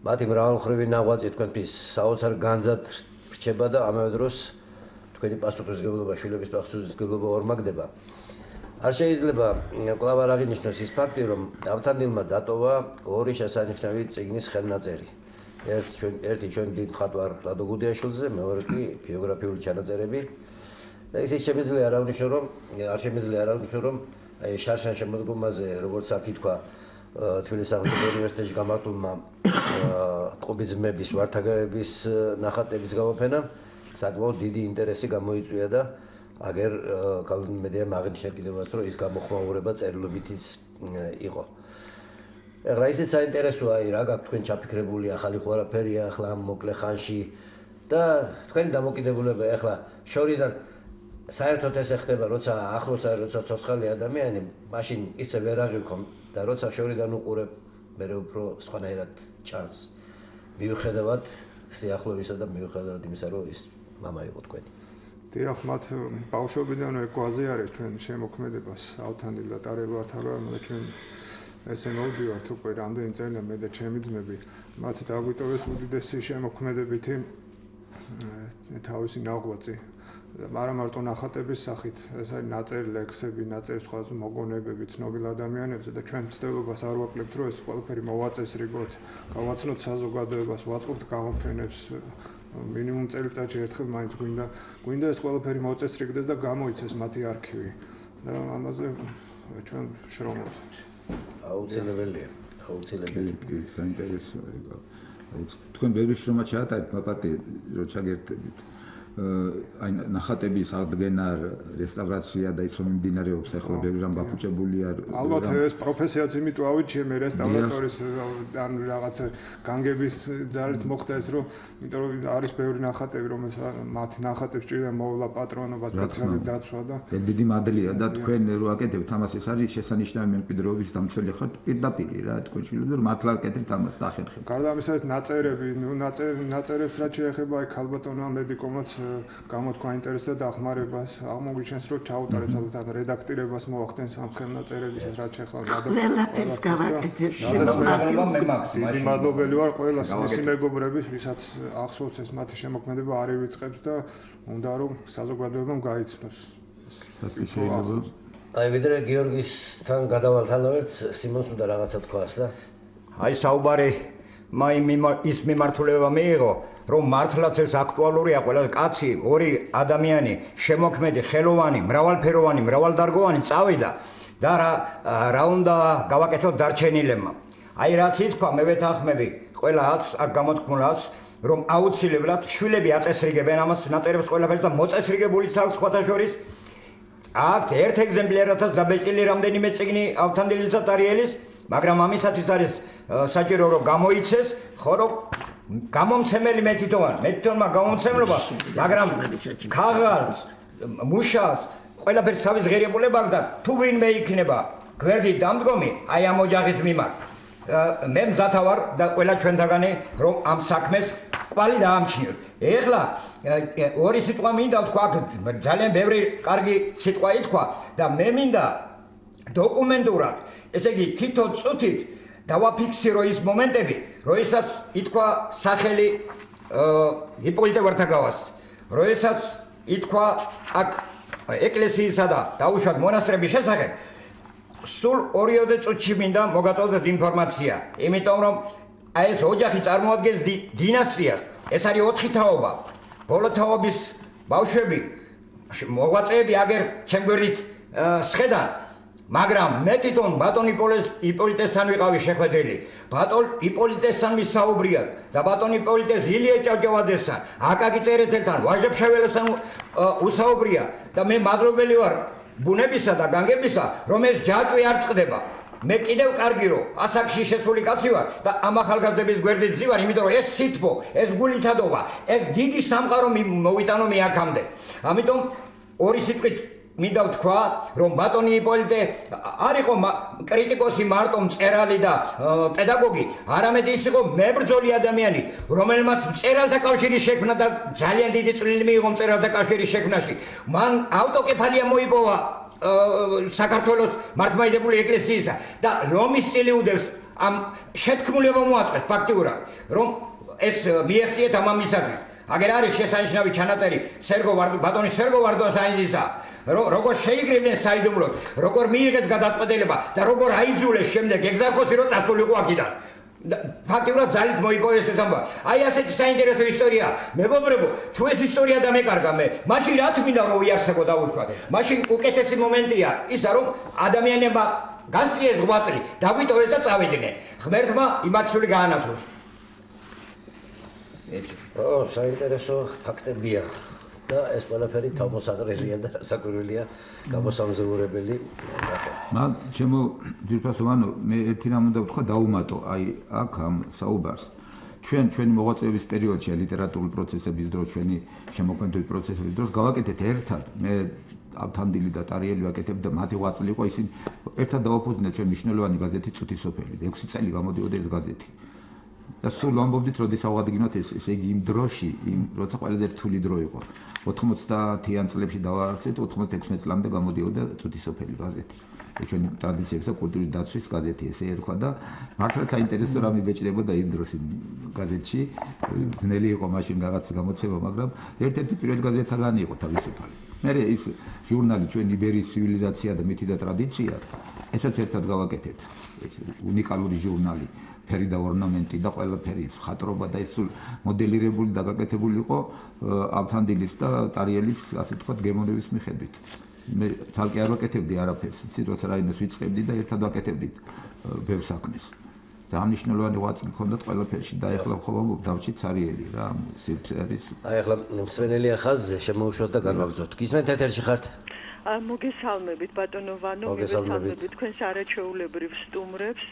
მათი მრავალმხრივი ნაღვაწი თქვენთვის საოცარ განძად რჩება და ამავე დროს თქვენი პასუხისმგებლობა, შვილების პასუხისმგებლობა ორმაგდება. არ შეიძლება კვლავ არ აღინიშნოს ის ფაქტი, რომ ავთანდილმა დატოვა ორი შესანიშნავი წიგნის ხელნაწერი. ერთი ჩვენ დიდ მხატვარ ლადო გუდიაშვილზე, მეორე კი ბიოგრაფიული ჩანაწერები. და ისიც შემიძლია არ აღნიშნო, რომ შარშან შემოდგომაზე, როგორც აქ ითქვა, თბილისის სახელმწიფო უნივერსიტეტში გამართულმა ტყუპი ძმების ვართაგავების ნახატების გამოფენამ საკმაოდ დიდი ინტერესი გამოიწვია და აგერ კალვინმედიამ აღნიშნა კიდევაც რომ ის გამოხმაურება წერილობითიც იყო. ეხლა ისიც საინტერესოა, რა გაქვთ თქვენ ჩაფიქრებული ახალი ხო არაფერია ახლა მოკლე ხანში და თქვენი დამოკიდებულება ეხლა შორიდან საერთოდ ეს ხდება, როცა ახლოს არის, როცა ცოცხალი ადამიანი, მაშინ ისე ვერ აღიქომ და როცა შორიდან უყურებ, მე უფრო სხვანაირად ჩანს. მიუხედავად სიახლოვისა და მიუხედავად იმისა, რომ ის მამა იყო თქვენი. დიახ, მათ ბავშვობიდანვე გვაზე არის ჩვენ შემოქმედებას ავთანდილ და ტარიელ ვართავარ, მაგრამ ჩვენ ესე მოვდივართ უკვე რამდენი წელია მე და ჩემი ძმები, მათ დაგვიტოვეს უდიდესი შემოქმედებითი თავისი ნაღვაწი. არა მარტო ნახატების სახით, ეს არის ნაწერი ლექსები, ნაწერი სხვა მოგონებები ცნობილ ადამიანებზე და ჩვენ მცდელობას არ ვაკლებთ, რომ ეს ყველაფერი მოვაწესრიგოთ, გავაცნოთ საზოგადოებას, ვაწყობთ გამოფენებს მინიმუმ წელიწადში ერთხელ მაინც გვინდა ეს ყველაფერი მოწესრიგდეს და გამოიცეს მათი არქივი და ამაზე ჩვენ შრომობთ. აუცილებელია. კი, საინტერესოა. თქვენ ბევრი შრომა ჩაატარეთ, მაპატი რო ჩაგერთებით. აი ნახატების აღდგენა, რესტავრაცია და ის რომ მიმდინარეობს ახლა ბევრი რამ გაფუჭებულია. ალბათ ეს პროფესიაც იმიტომ ავიჩიე მე რესტავრატორის ან რაღაცა განგების ძალით მოხდა ეს რომ იმიტომ რომ არის ბევრი ნახატები რომელსაც მათი ნახატებს ჭირდა მოვლა პატრონობა სპეციალური დაცვა და დიდი მადლია და თქვენ რო აკეთებთ ამას ეს არის შესანიშნავი მემკვიდრეობის დამცველი ხართ პირდაპირ რა თქვენ შვილებს რომ მართლა აკეთებთ ამას სახერხებ. გარდა ამისა ეს ნაწერები, ნაწერებს რაც შეეხება აი ქალბატონო მედიკომაც გამოთქვა ინტერესს და დახმარებას აღმოგვიჩენს რომ ჩაუტარებს ალბათ რედაქტირებას მოახდენს ამ ხელნაწერების რაც შეეხება ყველაფერს გავაკეთებ დიდი მადლობელი ვარ ყველას მისი მეგობრების ვისაც ახსოვს ეს მათი შემოქმედება არ ივიწყებს და უნდა რომ საზოგადოებამ გაიცნოს აი ვიდრე გიორგისთან გადავალთანავერთ სიმონს უნდა რაღაცა თქვას და აი საუბარი ის მიმართულება მიიღო რომ მართლაც ეს აქტუალურია ყველა კაცი ორი ადამიანი შემოქმედი ხელოვანი მრავალფეროვანი მრავალდარგოვანი წავიდა და რა უნდა გავაკეთოთ დარჩენილებმა აი რაც ითქვა მე ვეთანხმები ყველაც აქ გამოთქმულას რომ აუცილებლად შვილები აწესრიგებენ ამას ნაწერებს ყველაფერს და მოწესრიგებულიც აქვს სხვათა შორის აქ ერთ ეგზემპლარათაც დაბეჭილი რამდენიმე წიგნი ავთანდილის და ტარიელის მაგრამ ამისათვის არის საჭირო რომ გამოიცეს ხო რომ გამომცემელი მე თვითონმა გამომცემლობა მაგრამ ქაღალდს მუშას ყველაფერს თავის ღირებულება აქვს და თუ ვინმე იქნება გვერდით დამდგომი აი ამ ოჯახის მიმართ მე მზათა ვარ და ყველა ჩვენთაგანი რომ ამ საქმეს კვალი დაამჩნიოთ. ეხლა ორი სიტყვა მინდა ვთქვა, ძალიან ბევრი კარგი სიტყვა ითქვა და მე მინდა დოკუმენტურად, ესე იგი თითო წუთით დავაფიქსირო ის მომენტები, როდესაც ითქვა სახელი იპოლიტე ვართაგავას, როდესაც ითქვა აქ ეკლესიისა და დაუშვათ მონასტრების შესახებ. სულ 2 წუთში მინდა მოგაწოდოთ ინფორმაცია, იმიტომ რომ აი ეს ოჯახი წარმოადგენს დინასტიას. ეს არის 4 თაობა. ბოლო თაობის ბავშვები, მოღვაწეები აგერ ჩემ გვერდით სხედან, მაგრამ მე თვითონ ბატონ იპოლიტესთან ვიყავი შეხვედრილი. ბატონ იპოლიტესთან მისაუბრია და ბატონ იპოლიტეს ილია ჭავჭავაძესთან, აკაკი წერეთელთან, ვაჟდებ შეველესთან უსაუბრია და მე მადლობელი ვარ ბუნებისა და განგებისა, რომ ეს ჯაჭვი არ წყდება. მე კიდევ კარგი რომ ასაკში შესული კაცი ვარ და ამ ახალგაზრდების გვერდით ძივარ, იმიტომ რომ ეს სითბო, ეს გულითადობა, ეს დიდი სამყარო მოვიტანო მე აქამდე. ამიტომ ორი სიტყვით მინდა ვთქვა, რომ ბატონი იპოლიტე არ იყო კრიტიკოსი მარტო მწერალი და პედაგოგი, არამედ ის იყო მებრძოლი ადამიანი, რომელმაც მწერალთა კავშირი შექმნა და ძალიან დიდი წვლილი მიიღო მწერალთა კავშირის შექმნაში. მან ავტოკეფალია მოიპოვა საქართველოს მართლმადიდებელი ეკლესიისა და რომის სტილი უდევს ამ შეთქმულება მოაწყვეს ფაქტიურად, რომ ეს მიეხციეთ ამამისათვის. აგერ არის შესანიშნავი ჩანაწერი ბატონის სერგო ვარდონსაინძისა, როგორ შეიგრებდნენ საიდუმლოდ, როგორ მიიღეს გადაწყვეტილება და როგორ აიძულეს შემდეგ ეგზარხოსი რომ წასულიყო აქედან. ფაქტიურად ძალით მოიპოვეს ეს ამბავი. აი ასეთი საინტერესო ისტორია. მეგობრებო, თუ ეს ისტორია დამეკარგა მე, მაშინ რა თქმა რომ იარსებო დავუშვათ. მაშინ უკეთესი მომენტია ისა რომ ადამიანებმა გასწიეს ღვაწლი, დაგვიტოვეს და წავიდნენ. ღმერთმა იმართული გაანათლოს. საინტერესო ფაქტებია და ეს ყველაფერი თავმოსაყრელია და საკვირველია გამოსამზეურებელი. მაგრამ ჩემო ძირფასო მანო მე ერთი რამ უნდა ვთქვა დაუმატო აი აქ ამ საუბარს ჩვენი მოღვაწეობის პერიოდში ლიტერატურული პროცესების დროს ჩვენი შემოქმედების პროცესების დროს გავაკეთეთ ერთად მე ავთანდილი და ტარიელი ვაკეთებ და მათი ღვაწლი იყო ისინი ერთად დავაფუძნეთ ჩვენ მნიშვნელოვანი გაზეთი წუთის სოფელი 6 წელი გამოდიოდა ეს გაზეთი და სულ ვამბობდით როდის ავღადგინოთ ესე იგი იმ დროში როცა ყველაზე რთული დრო იყო 90-იან წლებში დავაარსეთ 96 წლამდე გამოდიოდა წუთის სოფელი გაზეთი ჩვენი ტრადიციების და კულტურის დაცვის გაზეთი ესე ერქვა და მართლაც საინტერესო რამე ბეჭდებოდა იმ დროს გაზეთში ძნელი იყო მაშინ რაღაც გამოცემა მაგრამ ერთ-ერთი პირველი გაზეთთაგანი იყო თავისუფალი მე ის ჟურნალი ჩვენ იბერიის ცივილიზაცია და მითი და ტრადიცია ესაც ერთად გავაკეთეთ ეს უნიკალური ჟურნალი ფერი და ორნამენტი და ყველაფერი ხატრობა და ეს სულ მოდელირებული და გაკეთებული იყო ავთანდილის და ტარიელის ასე ვთქვათ გემოვნების მიხედვით მე თალკე არ ვაკეთებდი არაფერს ცით როცა რაიმეს ვიწყებდი და ერთად ვაკეთებდით ბევრ საქმეს ძალიან მნიშვნელოვანი ღვაწლი ჰქონდათ ყველაფერში და ეხლა ხომ დავჭი цаრიელი რა სივრცე არის აი ახლა მსვენელია ხაზზე შემოუშვათ და განვაგრძოთ გისმენთ ეთერში ხართ მოგესალმებით ბატონო ვანო მოგესალმებით თქვენს არაჩვეულებრივ სტუმრებს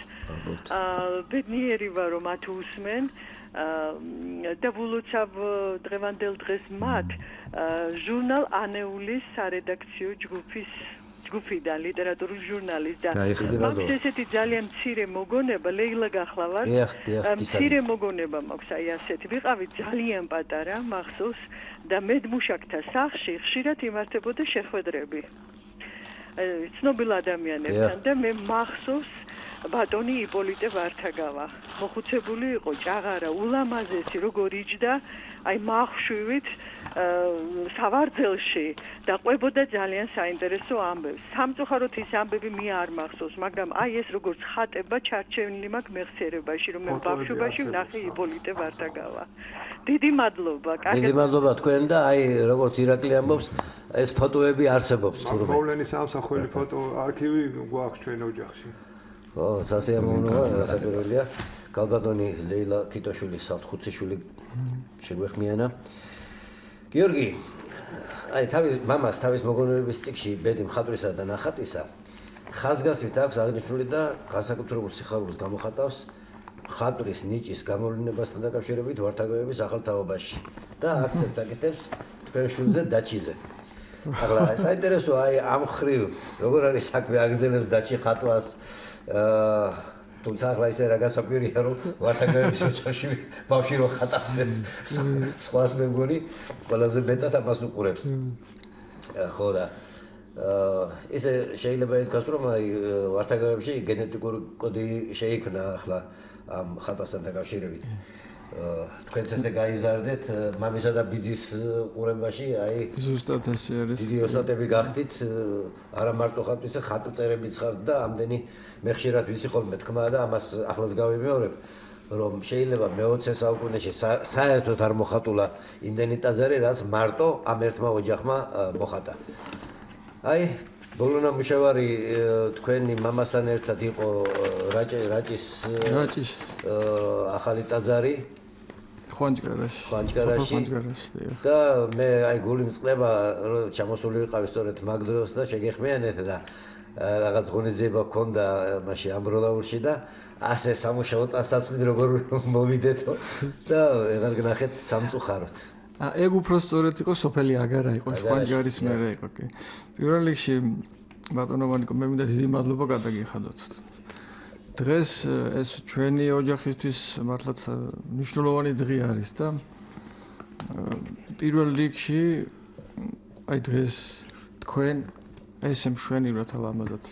ბედნიერი ვარ რომ მათ უსმენ და ვულოცავ დღევანდელ დღეს მათ ჟურნალ ანეულის სარედაქციო ჯგუფიდან ლიტერატურული ჟურნალის და მაქვს ესეთი ძალიან მცირე მოგონება ლეილა გახლავართ მცირე მოგონება მაქვს აი ასეთი ვიყავით ძალიან პატარა მახსოვს და მედმუშაკთა სახლში ხშირად იმართებოდა შეხვედრები ცნობილ ადამიანებთან და მე მახსოვს ბატონი იპოლიტე ვართაგავა მოხუცებული იყო ჭაღარა ულამაზესი როგორ იჯდა აი მახშვივით სავარძელში და ყვებოდა ძალიან საინტერესო ამბებს სამწუხაროდ ის ამბები მე არ მახსოვს მაგრამ აი ეს როგორც ხატება ჩარჩენილი მაქვს მეხსიერებაში რომ მე ბავშვობაში ვნახე იპოლიტე ვართაგავა დიდი მადლობა დიდი მადლობა თქვენ და აი როგორც ირაკლი ამბობს ეს ფოტოები არსებობს თურმე მოვლენის ამსახველი ფოტო არქივი გვაქვს ჩვენ ოჯახში ო სასიამოვნოა რასაკვირველია კალბატონი ლეილა კიტოშვილი საფხუციშვილი შეგვეხმიანა გიორგი აი მამას თავის მოგონებების წიგნში ბედი მხატვრისა და ნახატისა ხაზგასმით აქვს აღნიშნული და განსაკუთრებულ სიხარულს გამოხატავს მხატვრის ნიჭის გამოვლენებასთან დაკავშირებით ვართაგავების ახალ თაობაში და აქცენტს აკეთებს თქვენ შვილზე დაჩიზე ახლა საინტერესოა აი ამ ხრივ როგორ არის საქმე აგზელებს დაჩი ხატვას თუმცა ახლა ისე რა გასაკვირია რომ ვართაგების ოჯახში ბავშვი რო ხატავს სხვას მე მგონი ყველაზე მეტად ამას უყურებს ხო და ისე შეიძლება ითქვას რომ აი ვართაგებში გენეტიკური კოდი შეიქმნა ახლა ამ ხატვასთან დაკავშირებით თქვენც ესე გაიზარდეთ მამისა და ბიძის ყურებაში აი ზუსტად ესე არის დიდი ოსტატები გახდით არა მარტო ხატვისა ხატვწერებიც ხართ და ამდენი მე ხშირად ვიცი ხოლმე თქმა და ამას ახლაც გავიმეორებ რომ შეიძლება მე-20 საუკუნეში საერთოდ არ მოხატულა იმდენი ტაძარი რაც მარტო ამ ერთმა ოჯახმა მოხატა აი ბოლო ნამუშევარი თქვენი მამასთან ერთად იყო რაჭის ახალი ტაძარი ხვანჭგარაში და მე აი გული მწყდება რომ ჩამოსული ვიყავი სწორედ მაგ დროს და შეგეხმიანეთ და რაღაც ღონისძიება გქონდა მაშინ ამბროლაურში და ასე სამუშაო ტანსაცმლით როგორ მოვიდეთო და აღარ გნახეთ სამწუხაროდ ეგ უფრო სწორედ იყო სოფელი აგარა იყო ხვანჭგარის მერე იყო კი პირველ რიგში ბატონო მანიკო მე მინდა დიდი მადლობა გადაგიხადოთ დღეს ეს ჩვენი ოჯახისთვის მართლაც მნიშვნელოვანი დღე არის და პირველ რიგში აი დღეს თქვენ ესე მშვენივრად ლამაზად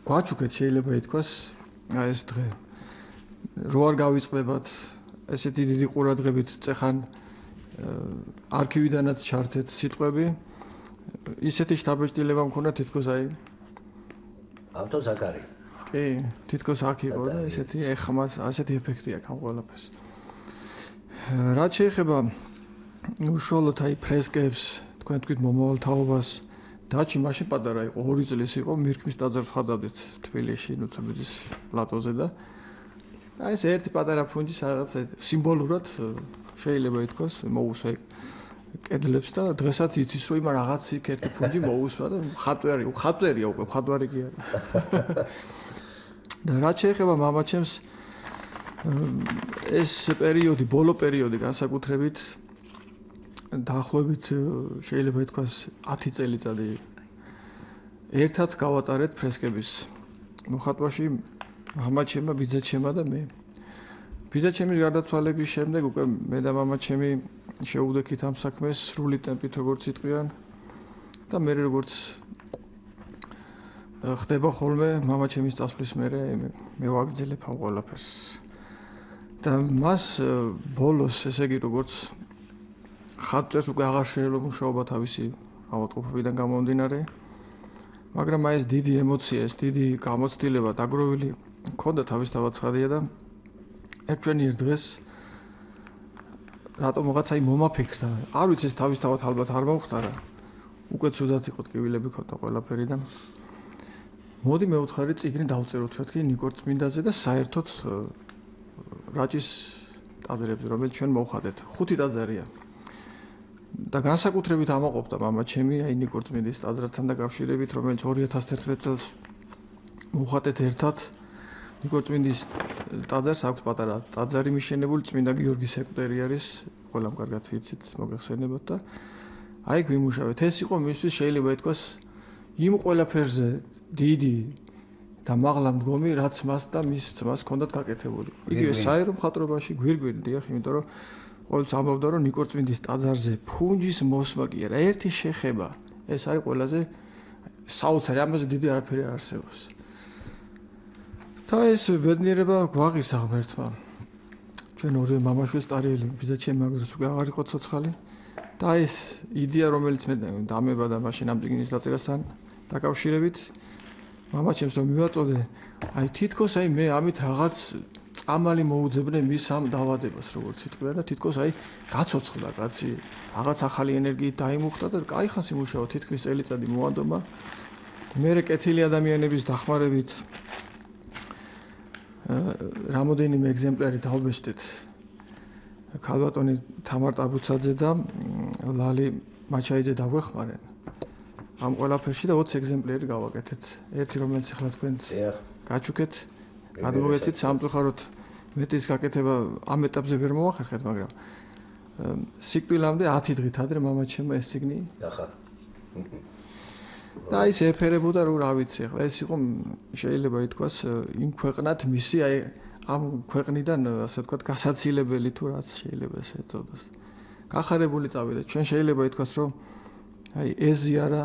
გვაჩუქეთ შეიძლება ითქვას აი ეს დღე რო არ გავიწყდებათ ესეთი დიდი ყურადღებით წეხან არქივიდანაც ჩართეთ სიტყვები ისეთი შთაბეჭდილება მქონდა თითქოს აი ავტოს აქ არის კი თითქოს აქ იყო და ესეთი ეხმას ასეთი ეფექტი აქვს ამ ყველაფერს რაც შეეხება უშუალოდ აი ფრესკებს თქვენ თქვით მომავალ თაობას დაჩი მაშინ პატარა იყო 2 წლის იყო მირქმის ტაძარს ხადავდით თბილისში ნუცაბიძის პლატოზე და აი ეს ერთი პატარა ფუნჯი სადაც სიმბოლურად შეიძლება ითქვას მოუსვა კედლებს და დღესაც იცის რომ იმან რაღაც იქ ერთი ფუნჯი მოუსვა და ხატვერია უკვე ხატვარი კი არის და რაც შეეხება მამაჩემს ეს პერიოდი ბოლო პერიოდი განსაკუთრებით დაახლოებით შეიძლება ითქვას 10 წელიწადი ერთად გავატარეთ ფრესკების მოხატვაში მამაჩემა ბიძაჩემა და მე ბიძაჩემის გარდაცვალების შემდეგ უკვე მე და მამაჩემი შეუგდექით ამ საქმეს სრული ტემპით როგორც იტყვიან და მე როგორც ხდება ხოლმე მამაჩემის წასვლის მერე მე ვაგრძელებ ამ ყველაფერს და მას ბოლოს ესე იგი როგორც ხატვას უკვე აღარ შეიძლება მუშაობა თავისი ავადმყოფობიდან გამომდინარე მაგრამ აი ეს დიდი ემოცია ეს დიდი გამოცდილება დაგროვილი მქონდა თავისთავად ცხადია და ერთვენიერ დღეს რატომღაც აი მომაფიქრდა არ ვიცი ეს თავისთავად ალბათ არ მომხდარა უკვე ცუდად იყო ტკივილები ქონდა ყველაფერი და მოდი მე ვთხარი წიგნი დავწეროთ მეთქი ნიკორ წმინდაზე და საერთოდ რაჭის ტაძრებზე რომელიც ჩვენ მოვხადეთ 5 ტაძარია და განსაკუთრებით ამაყობდა მამაჩემი აი ნიკორ წმინდის ტაძრთან დაკავშირებით რომელიც 2011 წელს მოვხატეთ ერთად ნიკორ წმინდის ტაძარს აქვს პატარა ტაძარი მიშენებული წმინდა გიორგის ეკვტერი არის ყველამ კარგად იცით მოგეხსენებათ და აი გვიმუშავეთ ეს იყო მისთვის შეიძლება ითქვას იმ ყველაფერზე დიდი და მაღლა მდგომი რაც მას და მის ძმას ჰქონდათ გაკეთებული იგივე საერო მხატვრობაში გვირგვინი დიახ იმიტომ რომ ყოველთვის ამბობდა რომ ნიკორ წმინდის ტაძარზე ფუნჯის მოსმა კი არა ერთი შეხება ეს არის ყველაზე საოცარი ამაზე დიდი არაფერი არ არსებობს და ეს ბედნიერება გვაღირს აღმერთმა ჩვენ ორივე მამაშვილს ტარიელი ბიძაჩემი მაგას უკვე აღარ იყო ცოცხალი და ეს იდეა რომელიც მე დამება და მაშინ ამ წიგნის დაწერასთან დაკავშირებით მამაჩემს რომ მივაწოდე აი თითქოს აი მე ამით რაღაც წამალი მოუძებნე მის ამ დავადებას როგორც იტყვიან და თითქოს აი გაცოცხლდა კაცი რაღაც ახალი ენერგიით დაიმუხტა და კაი ხანს იმუშავა თითქმის წელიწადი მოანდომა მე კეთილი ადამიანების დახმარებით რამოდენიმე ეგზემპლარი დავბეჭდეთ ქალბატონი თამარ ტაბუცაძე და ლალი მაჩაიძე დაგვეხმარენ ამ ყველაფერში და 20 ეგზემპლარი გავაკეთეთ ერთი რომელიც ახლა თქვენ გაჩუქეთ გადმოვეცით სამწუხაროდ მეტის გაკეთება ამ ეტაპზე ვერ მოახერხეთ მაგრამ სიკვდილამდე 10 დღით ადრე მამაჩემმა ეს ციგნი ახლა და ის ეფერებოდა რომ რა ვიცი ახლა ეს იყო შეიძლება ითქვას იმ ქვეყნად მისი აი ამ ქვეყნიდან ასე ვთქვათ გასაცილებელი თუ რაც შეიძლება ესე ეწოდოს გახარებული წავიდა ჩვენ შეიძლება ითქვას რომ აი ეზიარა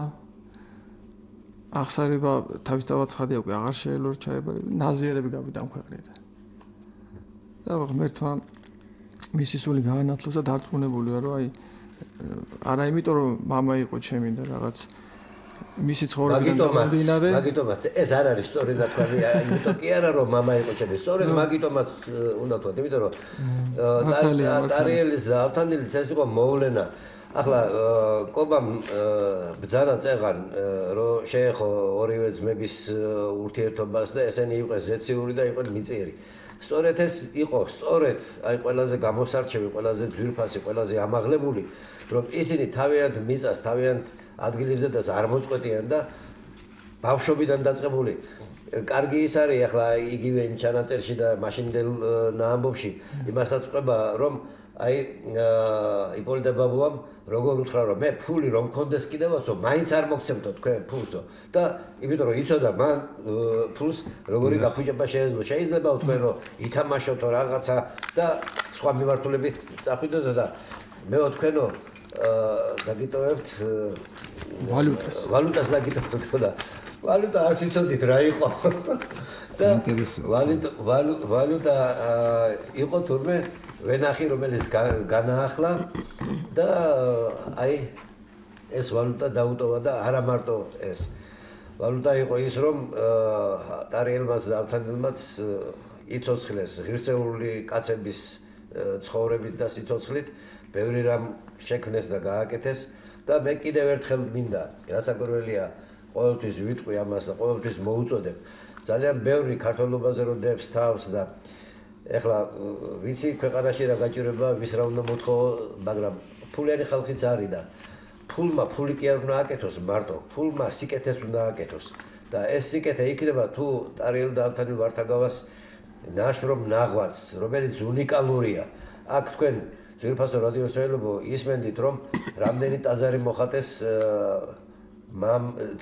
ახსარება თავისთავად ცხადია უკვე აღარ შეიძლება ჩაებარება ნაზიერები გავიდა ამ ქვეყნიდან და ღმერთმა მისი სული გაანათლოს და დარწმუნებული ვარ რომ აი არა იმიტომ რომ მამა იყო ჩემი და რაღაც მისი ცხოვრებიდან გამომდინარე მაგიტომაც ეს არ არის სწორი ნათქვამი იმიტომ კი არა რომ მამა იყო ჩემი სწორედ მაგიტომაც უნდა თქვა იმიტომ რომ ტარიელის და ავთანდილის ეს იყო მოვლენა ახლა კობამ ბძანა წეღან რომ შეეხო ორივე ძმების ურთიერთობას და ესენი იყვნენ ზეციური და იყვნენ მიწიერი სწორედ ეს იყო სწორედ აი ყველაზე გამოსარჩევი ყველაზე ძვირფასი ყველაზე ამაღლებული რომ ისინი თავიანთ მიწას თავიანთ ადგილის დედას არ მოწყვეტიან და ბავშვობიდან დაწყებული კარგი ის არის ახლა იგივე იმ ჩანაწერში და მაშინდელ ამბობში იმასაც ყვება რომ აი იპოლიტე ბაბუამ როგორ უთხრა რომ მე ფული რომ მქონდეს კიდევაცო მაინც არ მოგცემთო თქვენ ფულსო და იმიტომ რომ იცოდა მან ფულს როგორი გაფუჭება შეიძლება თქვენ რომ ითამაშოთ რაღაცა და სხვა მიმართულებით წახვიდოთ და მე თქვენო დაგიტოვებთ ვალუტას დაგიტოვებთ და ვალუტა არ ვიცოდით რა იყო და ვალუტა იყო თურმე ვენახი რომელიც განაახლა და აი ეს ვალუტა დაუტოვა და არა მარტო ეს ვალუტა იყო ის რომ ტარიელმას და ავთანდილმაც იცოცხლეს ღირსეული კაცების ცხოვრებით და სიცოცხლით ბევრი რამ შექმნეს და გააკეთეს და მე კიდევ ერთხელ მინდა რასაკვირველია ყოველთვის ვიტყვი ამას და ყოველთვის მოუწოდებ ძალიან ბევრი ქართველობაზე რო დებს თავს და ეხლა ვიცი ქვეყანაში რა გაჭირება ვის რა უნდა მოთხოვო მაგრამ ფულიანი ხალხიც არის და ფულმა ფული კი არ უნდა აკეთოს მარტო ფულმა სიკეთეს უნდა აკეთოს და ეს სიკეთე იქნება თუ ტარიელ და ავთანდილ ვართაგავას ნაშრომ ნაღვაც რომელიც უნიკალურია აქ თქვენ ძვირფასო რადიოს ხელმძღვანელო ისმენდით რომ რამდენი ტაძარი მოხატეს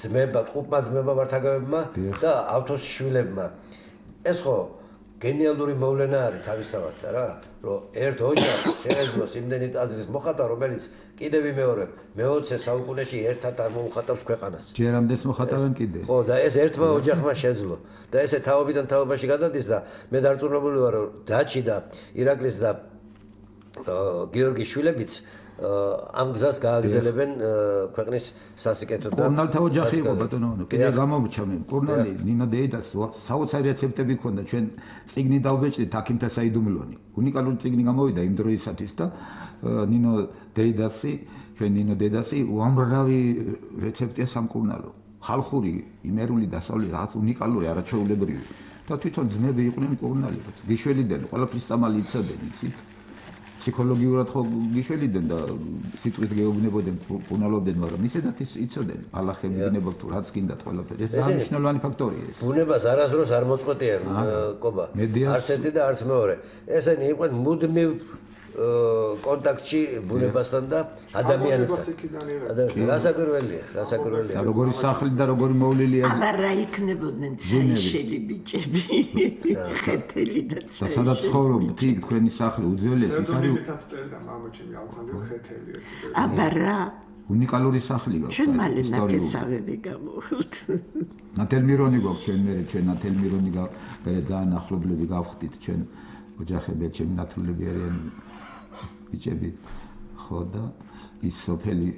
ძმება ტყუპმა ძმება ვართაგავებმა და ავთოს შვილებმა ეს ხო გენიალური მოვლენა არის თავისთავად რა რომ ერთ ოჯახს შეეძლოს იმდენი ტაძრის მოხატვა რომელიც კიდევ ვიმეორებ მე-20 საუკუნეში ერთად არ მოუხატავს ქვეყანას ჯერამდე მოხატავენ კიდე ხო და ეს ერთმა ოჯახმა შეძლო და ესე თაობიდან თაობაში გადადის და მე დარწმუნებული ვარ რომ დაჩი და ირაკლის და გიორგის შვილებიც ამ გზას გააგრძელებენ ქვეყნის სასიკეთოდ და კურნალთა ოჯახი იყო ბატონო კიდე გამომრჩა მე კურნალი ნინო დეიდას საოცარი რეცეპტები ქონდა ჩვენ წიგნი დავბეჭდით აქიმთა საიდუმლონი უნიკალური წიგნი გამოვიდა იმ დროისათვის და ნინო დეიდასი ჩვენ ნინო დედასი უამრავი რეცეპტია სამკურნალო ხალხური იმერული დასავლური რაღაც უნიკალური არაჩვეულებრივი და თვითონ ძმები იყვნენ კურნალი გიშველიდან ყველაფრის სამალი იცოდნენ იცით ფსიქოლოგიურად ხო გიშველიდან და სიტყვით გეუბნებოდნენ კურნალობდნენ მაგრამ ისედაც იცოდნენ ბალახები გინებოდ თუ რაც გინდათ ყველაფერი ეს ძალიან მნიშვნელოვანი ფაქტორია ეს ბუნებას არასდროს არ მოწყვეტიან კობა არც ერთი და არც მეორე ესენი იყვნენ მუდმივ კონტაქტში ბუნებასთან და ადამიანებთან რასაკვირველია და როგორი სახლი და როგორი მოვლილი აბა რა იქნებოდნენ წაიშელი ბიჭები ხეთელი და წაიშელი სადაც ცხოვრობთ იქ თქვენი სახლი უძველესი ის არის წერდა მამაჩემი ავთანდილ ხეთელი აბა რა უნიკალური სახლი გაქვს ჩვენ მალე ნათესავები გამოვხდით ნათელმირონი გვაქვს ჩვენ ნათელმირონი ძალიან ახლობლები გავხდით ჩვენ ოჯახები ჩემი ნათლულები არიან ბიჭები ხო და ის სოფელი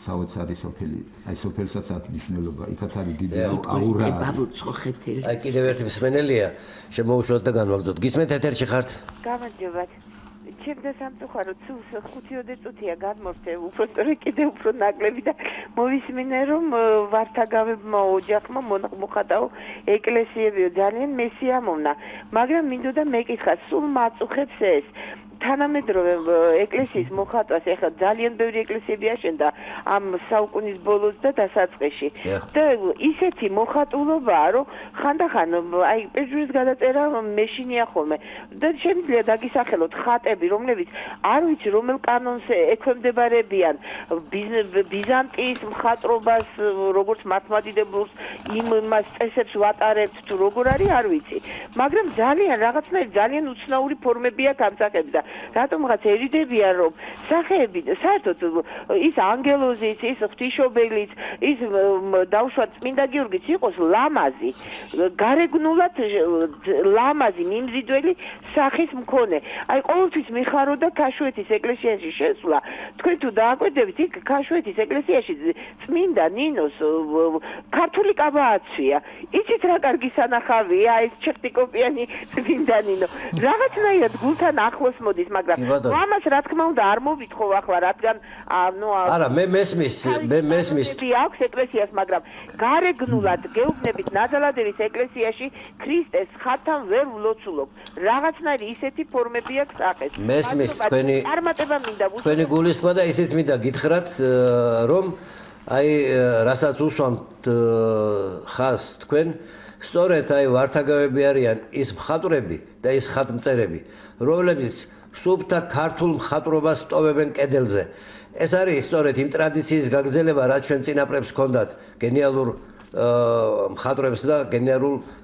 საოცარი სოფელი აი სოფელსაც აქვს მნიშვნელობა იქაც არის დიდი აურა ბაბუცო ხეთელი აი კიდევ ერთი მსმენელია შემოუშვათ და განვაგრძოთ გისმენთ ეთერში ხართ გამარჯობათ ჩემდა სამწუხაროდ სულ 5-10 წუთია გადმორჩე უფრო სწორედ კიდევ უფრო ნაკლები და მოვისმინე რომ ვართაგავებმა ოჯახმა მოხატაო ეკლესიებიო ძალიან მესიამოვნა მაგრამ მინდოდა მეკითხა სულ მაწუხებს ეს თანამედროვე ეკლესიის მოხატვას ეხლა ძალიან ბევრი ეკლესიები აშენდა ამ საუკუნის ბოლოს და დასაწყისში. და ისეთი მოხატულობაა, რომ ხანდახან აი პეჟურის გადაწერა მეშინია ხოლმე. და შემიძლია დაგისახელოთ ხატები, რომლებიც არ ვიცი რომელ კანონს ექვემდებარებიან ბიზანტიის მხატვრობას, როგორც მართლმადიდებელს იმას წესებს ვატარებთ თუ როგორ არის არ ვიცი. მაგრამ რაღაცნაირი ძალიან უცნაური ფორმები აქვს ამ სახეებს და რატომღაც ერიდებიან რომ სახეები საერთოდ ის ანგელოზიც, ის ღვთისმშობელიც, ის დავშვათ წმინდა გიორგიც იყოს ლამაზი, გარეგნულად ლამაზი, მიმზიდველი სახის მქონე. აი ყოველთვის მიხაროდა ქაშვეთის ეკლესიაში შესვლა. თქვენ თუ დააკვირდებით, იქ ქაშვეთის ეკლესიაში წმინდა ნინოს ქართული კაბა აცვია. იცით რა კარგი სანახავია ეს ჩეხტიკოპიანი წმინდა ნინო. რაღაცნაირად გულთან ახლოს მოდის, მაგრამ ამას რა თქმა უნდა არ მოვითხოვ ახლა, რადგან არა, მე მესმის აქვს ეკლესიას, მაგრამ გარეგნულად გეუბნებით ნაზალადევის ეკლესიაში ქრისტეს ხატთან ვერ ვლოცულობ. რაღაცნაირი ისეთი ფორმები აქვს სახეს. მესმის თქვენი გულისხმა და ისიც მინდა გითხრათ, რომ აი რასაც უსვამთ ხას თქვენ სწორედ აი ვართაგავები არიან ის მხატვრები და ის ხატმწერები, რომლებიც სუფთა ქართულ მხატვრობას ტოვებენ კედელზე. ეს არის სწორედ იმ ტრადიციის გაგრძელება, რაც ჩვენ წინაპრებს ჰქონდათ გენიალურ მხატვრებს და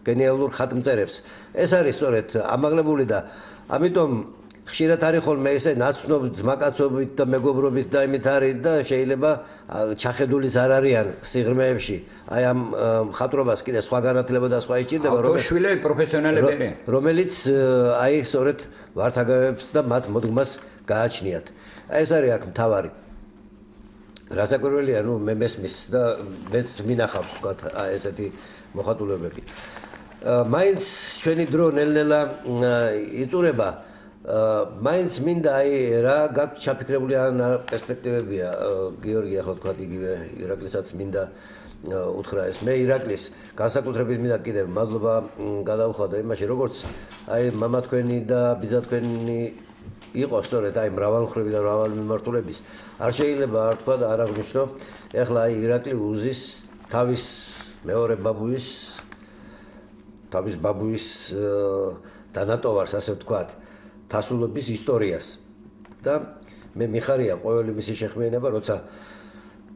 გენიალურ ხატმწერებს. ეს არის სწორედ ამაღლებული და ამიტომ ხშირად არის ხოლმე ესე ნაცნობ ძმაკაცობით და მეგობრობით და იმით არის და შეიძლება ჩახედულიც არ არიან სიღრმეებში. აი ამ მხატვრობას კიდე სხვა განათლება და სხვა ისჭირდება, რომელიც აი სწორედ ვართაგავებს და მათ მოდგმას გააჩნიათ. ეს არის აქ მთავარი. რასაკვირველია, მე მესმის და მეც მინახავს თქვათ ესეთი მოხატულებები. მაინც ჩვენი დრო ნელ-ნელა იწურება. მაინც მინდა აი რა გაქვთ ჩაფიქრებული ან პერსპექტივებია. გიორგი ახლა თქვათ იგივე ირაკლისაც მინდა უთხრა ეს. მე ირაკლის განსაკუთრებით მინდა კიდევ მადლობა გადავხადო იმაში, როგორც აი მამა თქვენი და ბიძა თქვენი იყო სწორედ აი მრავალმხრივი და მრავალმიმართულების. არ შეიძლება არ თქვა და არ აღნიშნო. ეხლა აი ირაკლი უზის თავის მეორე ბაბუის დანატოვარს, ასე ვთქვათ, თასულობის ისტორიას. და მე მიხარია ყოველი მისი შეხმიანება, როცა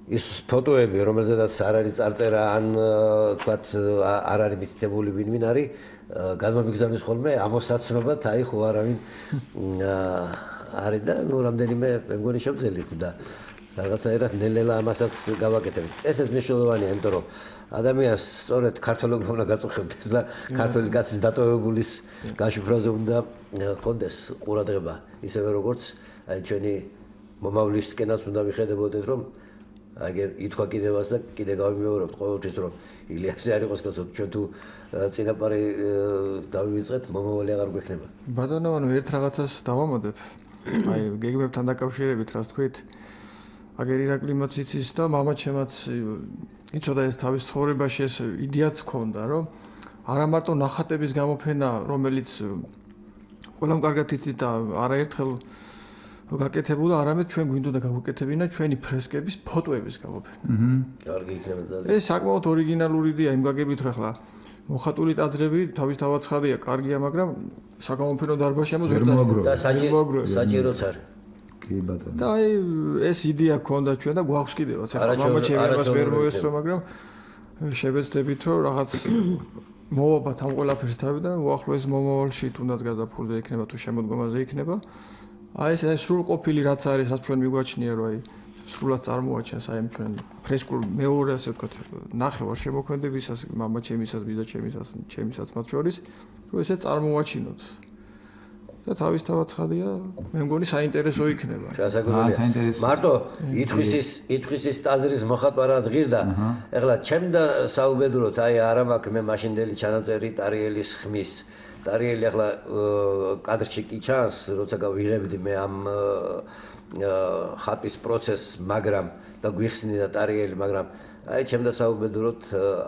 ის ფოტოები, რომელზედაც არ არის წარწერა ან ვთქვათ არ არის მითითებული ვინ არის, გადმომიგზავნის ხოლმე ამოსაცნობად, აი ხო არავინ არის და რამდენიმე მე მგონი შევძელით და რაღაცაერად ნელ-ნელა ამასაც გავაკეთებთ. ესეც მნიშვნელოვანია, იმიტომ რომ ადამიანს სწორედ ქართველობა უნდა გაწუხებდეს და ქართველი კაცის დატოვებულის გაშიფრაზე უნდა ჰქონდეს ყურადღება, ისევე როგორც აი ჩვენი მომავლისკენაც უნდა ვიხედებოდეთ, რომ აგერ ითქვა კიდევაც და კიდე გავიმეორებთ ყოველთვის, რომ ილიასი არ იყოს კაცო, ჩვენ თუ წინაპარი დავივიწყეთ, მომავალი აღარ გვექნება. ბატონო, ერთ რაღაცას დავამოდებ. აი გეგმებთან დაკავშირებით რას თქვით? აგერ ირაკლიმაც იცის და მამაჩემაც იცოდა ეს თავის ცხოვრებაში ეს იდეაც ჰქონდა, რომ არა მარტო ნახატების გამოფენა, რომელიც ყველამ კარგად იცით და არაერთხელ გაკეთებულა, არამედ ჩვენ გვინდოდა გავუკეთებინა ჩვენი ფრესკების ფოტოების გამოფენა. კარგი იქნება ძალიან. ეს საკმაოდ ორიგინალური იდეა იმ გაგებით, რომ ახლა მოხატული ტაძრები თავისთავად ცხადია, კარგია, მაგრამ საგამოფენო დარბაზში ამას ვერ მოაგროვებთ. და საჭიროც არის. კი ბატონო. და აი ეს იდეა ჰქონდა ჩვენ და გვაქვს კიდევაც. ახლა მამაჩემი ამას ვერ მოესწრო, მაგრამ შევეცდებით, რომ რაღაც მოვაბათ ამ ყველაფერს თავი და უახლოეს მომავალში თუნდაც გაზაფხულზე იქნება თუ შემოდგომაზე იქნება. აი ეს სრულყოფილი რაც არის, რაც ჩვენ მიგვაჩნია, რომ აი სრულად წარმოაჩენს აი ჩვენ ფრესკულ მეორე ასე ვთქვათ ნახევარ შემოქმედებისას, მამაჩემისას, ბიძაჩემისას, ჩემისაც მათ შორის, რომ ესე წარმოაჩინოთ. და თავისთავად ცხადია, მე მგონი საინტერესო იქნება. საინტერესო. მარტო ითხვისის ტაძრის მოხატვარად ღირდა. ეხლა ჩემდა საუბედუროთ, აი არა მაქვს მე მაშინდელი ჩანაწერი ტარიელის ხმის. ტარიელი ახლა კადრში კი ჩანს, როცა გავიღებდი მე ამ ხატვის პროცესს, მაგრამ და გვიხსნიდა ტარიელი, მაგრამ აი ჩემდა საუბედუროთ,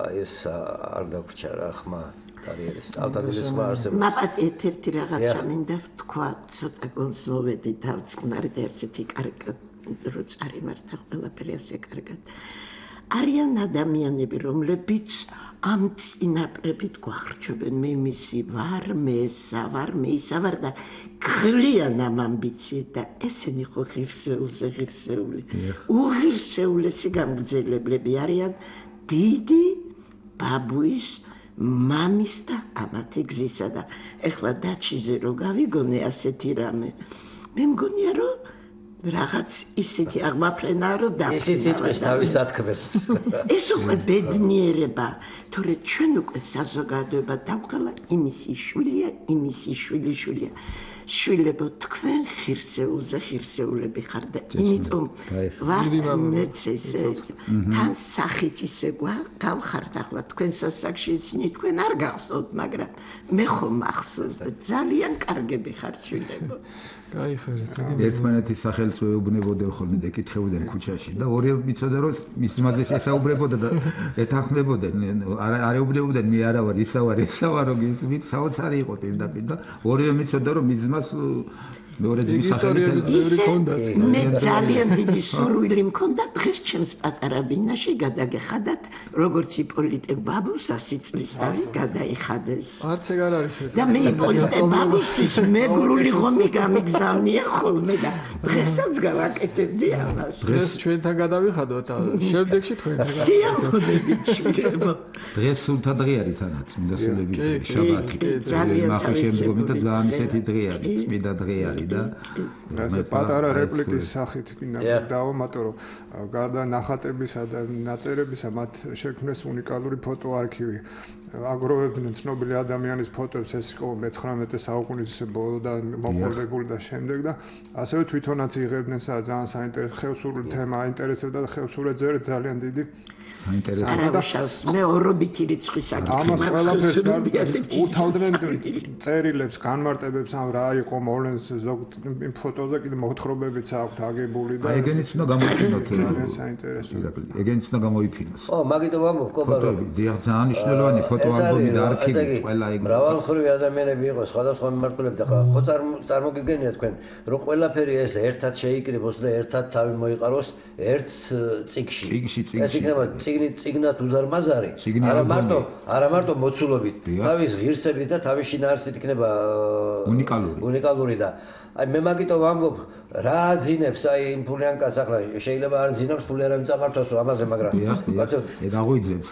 აი ეს არ დაგვრჩა რა ხმა. კარიერის ავტანილის სხვა არსებობს. მაპატიეთ ერთი რაღაცა მინდა ვთქვა, ცოტა გონსმოვედი დავწყნარი და ესეთი კარგად რო წარიმართა ყველაფერი ასე კარგად. არიან ადამიანები, რომლებიც ამ წინაპრებით გვახრჩობენ, მე მისი ვარ, მე ესა ვარ და გლიან ამ ამბიციით და ესენი ხო ღირსეული. უღირსეულესი გამგრძელებლები არიან დიდი ბაბუის მამის და ამათი გზისა და ეხლა დაჩიზე რო გავიგონე ასეთი რამე. მე მგონია რომ რაღაც ისეთი აღმაფრენაა რომ ისიც იტყვის თავის ათქმეთს. ეს უკვე ბედნიერება, თორე ჩვენ უკვე საზოგადოება დავყალა იმისი შვილია, იმისი შვილიშვილია. შვილებო თქვენ ღირსეულები ხარ და იმიტომ ვართ მეც ესე თან სახით ისე გავხართ ახლა თქვენ სასაკში ისინი თქვენ არ გახსოვთ, მაგრამ მე ხომ მახსოვს და ძალიან კარგები ხართ შვილებო. გაიხარეთ. ერთმანეთის სახელს ვეუბნებოდნენ ხოლმე და ეკითხებოდნენ ქუჩაში და ორივე მიცოდა რომ მის მაზე შესაუბრებოდა და ეთანხმებოდნენ. არ ეუბნებოდნენ მე არა ვარ, ისა ვარ, რომ გესმით, საოცარი იყო პირდაპირ და ორივე მიცოდა რომ მის მას მეორე ძმის სახელით მე ძალიან დიდი სურვილი მქონდა დღეს ჩემს პატარა ბინაში გადაგეხადათ როგორც იპოლიტე ბაბუს 100 წლის თავი გადაიხადეს. არც ეგ არ არის ეს. და მე იპოლიტე ბაბუსთვის მეგრული ღომი გამიგზავნია ხოლმე და დღესაც გავაკეთებდი ამას. დღეს ჩვენთან გადავიხადოთ, შემდეგში თქვენ. სიამოვნებით შვილებო. დღეს სულთა დღე არის თანაც წმინდა სულების დღე, შაბათი. მახე შემდგომი და ძალიან ისეთი დღე არის, წმინდა დღე არის. ასე პატარა რეპლიკის სახით დავამატო რომ გარდა ნახატებისა და ნაწერებისა მათ შექმნეს უნიკალური ფოტოარქივი. აგროვებდნენ ცნობილი ადამიანის ფოტოებს, ეს იყო მე-19 საუკუნის ბოლო და მოყოლებული და შემდეგ და ასევე თვითონაც იღებდნენ ძალიან საინტერესო ხევსურული თემა აინტერესებდა და ხევსურეთზე ძალიან დიდი აინტერესებს მე ორობითი რიცხვის საკითხი ამას ყველაფერს უთავდნენ წერილებს, განმარტებებს ამ რა იყო მოვლენს ზოგ ფოტოზე კიდე მოთხრობებიც აქვს აგებული და ეგენიც უნდა გამოიფინოთ საინტერესო ეგენიც უნდა გამოიფინოს მაგით ვამბობ კობარო ძალიან მნიშვნელოვანი ფოტოალბომი და არქივი ყველა ეგ მრავალხრივი ადამიანები იყო სხვადასხვა მიმართულებით და ხო წარმოგიდგენია თქვენ რომ ყველაფერი ეს ერთად შეიკრიბოს და ერთად თავი მოიყაროს ერთ წიგში ეს იქნება წიგნად უზარმაზარი არა მარტო მოცულობით თავის ღირსებით და თავის შინაარსით იქნება უნიკალური და აი მე მაგიტო ვამბობ რა აძინებს აი იმ ფულიანკას ახლა შეიძლება არ ძინავს ფული არ მიწამართოსო ამაზე მაგრამ ბაცო ეგ აღვიძებს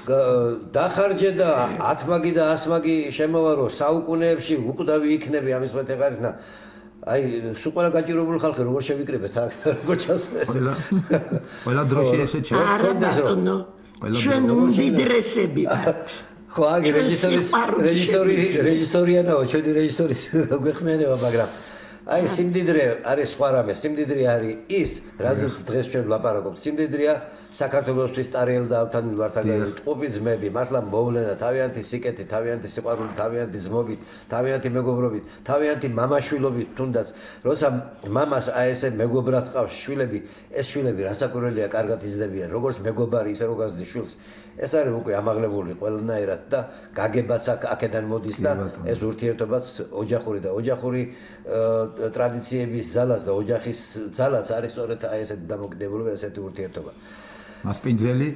დახარჯე და 10 მაგი და 100 მაგი შემოვარო საუკუნეებში უკვდავი იქნები ამის მეტეყარინა აი სულ ყველა გაჭირებული ხალხი როგორ შევიკრიბეთ აქ როგორ ჩასწრეს ყველა დროში ესე ჩაერთო ჩვენ უმდიდრესები ვართ ხო აგი რეჟისორიანაო ჩვენი რეჟისორი გვეხმიანება მაგრამ აი სიმდიდრე არის სხვა რამე სიმდიდრე არის ის რაზეც დღეს ჩვენ ვლაპარაკობთ სიმდიდრეა საქართველოსთვის ტარიელ და ავთანილ ვართაგავით ყოფი ძმები მართლა მოვლენა თავიანთი სიკეთით თავიანთი სიყვარულით თავიანთი ძმობით თავიანთი მეგობრობით თავიანთი მამაშვილობით თუნდაც როცა მამას აი ესე მეგობრად ყავს შვილები ეს შვილები რასაკვირველია კარგად იზრდებიან როგორც მეგობარი ისე რო გაზრდის შვილს ეს არის უკვე ამაღლებული ყველანაირად და გაგებაც აქედან მოდის და ეს ურთიერთობაც ოჯახური და ოჯახური ტრადიციების ძალას და ოჯახის ძალაც არის სწორედ აი ესეთი დამოკიდებული ესეთი ურთიერთობა. მასპინძელი,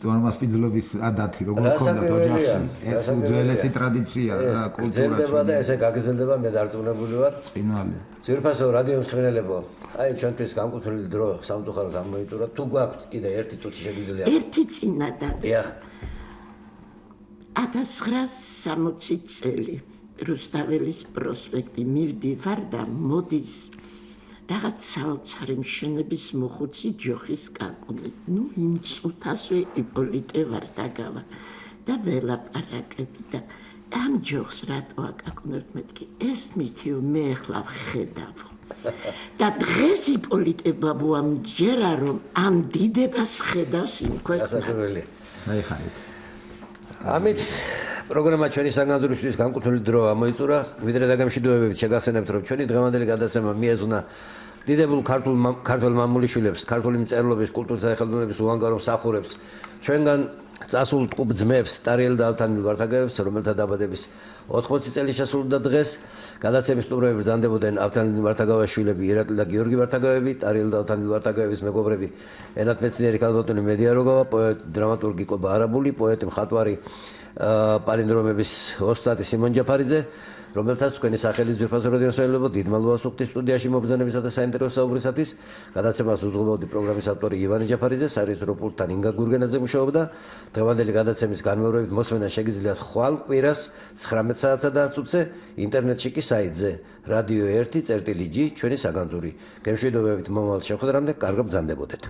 მასპინძლობის ადათი როგორ ქონდათ ოჯახში? ეს უძველესი ტრადიცია და კულტურა. გრძელდება და ესე გაგრძელდება მე დარწმუნებული ვარ. წინვალი. ძვირფასო რადიო მსმენელებო, აი ჩვენთვის განკუთვნილი დრო სამწუხაროდ ამოიწურა. თუ გვაქვს კიდე ერთი წუთი შეგვიძლია. ერთი წინადა. დიახ. 1960 წელი. რუსთაველის პროსპექტი მივდივარ და მოდის რაღაც საოცარი მშენების მოხუცი ჯოხის კაკუნი. ნუ იმ წუთასვე იპოლიტე ვარდაგავა და ველაპარაკები და ამ ჯოხს რატო აკაკუნებთ მეთქი ეს მითიო მე ახლა ვხედავ და დღეს იპოლიტე ბაბუა მჯერა რომ ამ დიდებას ხედავს იმ ქვეყნად. აი ხარით. ამით პროგრამა ჩვენი საგანძურისთვის განკუთვნილი დრო ამოიწურა. ვიდრე დაგემშვიდობებით შეგახსენებთ რომ ჩვენი დღევანდელი გადაცემა მიეზონა დიდებულ ქართულ მამულიშვილებს, ქართული მწერლობის, კულტურის და ხელოვნების უანგარო მსახურებს. ჩვენგან წასულ ტყუპ ძმებს ტარიელ და ავთანდილ ვართაგავებს, რომელთა დაბადების 80 წელი შესრულდა დღეს. გადაცემის სტუმრები ბრძანდებოდნენ ავთანდილ ვართაგავაშვილები, ირაკლი და გიორგი ვართაგავები, ტარიელ და ავთანდილ ვართაგავების მეგობრები, ენათ მეცნიერი ქალბატონი მედია როგავა, პოეტი, დრამატურგი კობა არაბული, პოეტი, მხატვარი, პალინდრომების ოსტატი სიმონ ჯაფარიძე, რომელთაც თქვენი სახელი ძვირფას რადიოს საერთო დიდ მადლობას ვუხდით სტუდიაში მობრძანებისა და საინტერესო საუბრისათვის. გადაცემას უძღვებოდი პროგრამის ავტორი ივანე ჯაფარიძე, საერთო პულტთან ინგა გურგენაძე მუშაობდა. დღევანდელი გადაცემის განმეორებით მოსმენა შეგიძლიათ ხვალ კვირას 19 საათსა და 10 წუთზე ინტერნეტში კი საიტზე radio 1.g ჩვენი საგანძური. გემშვიდობებით მომავალ შეხვედრამდე, კარგად ბრძანდებოდეთ.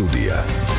Студия.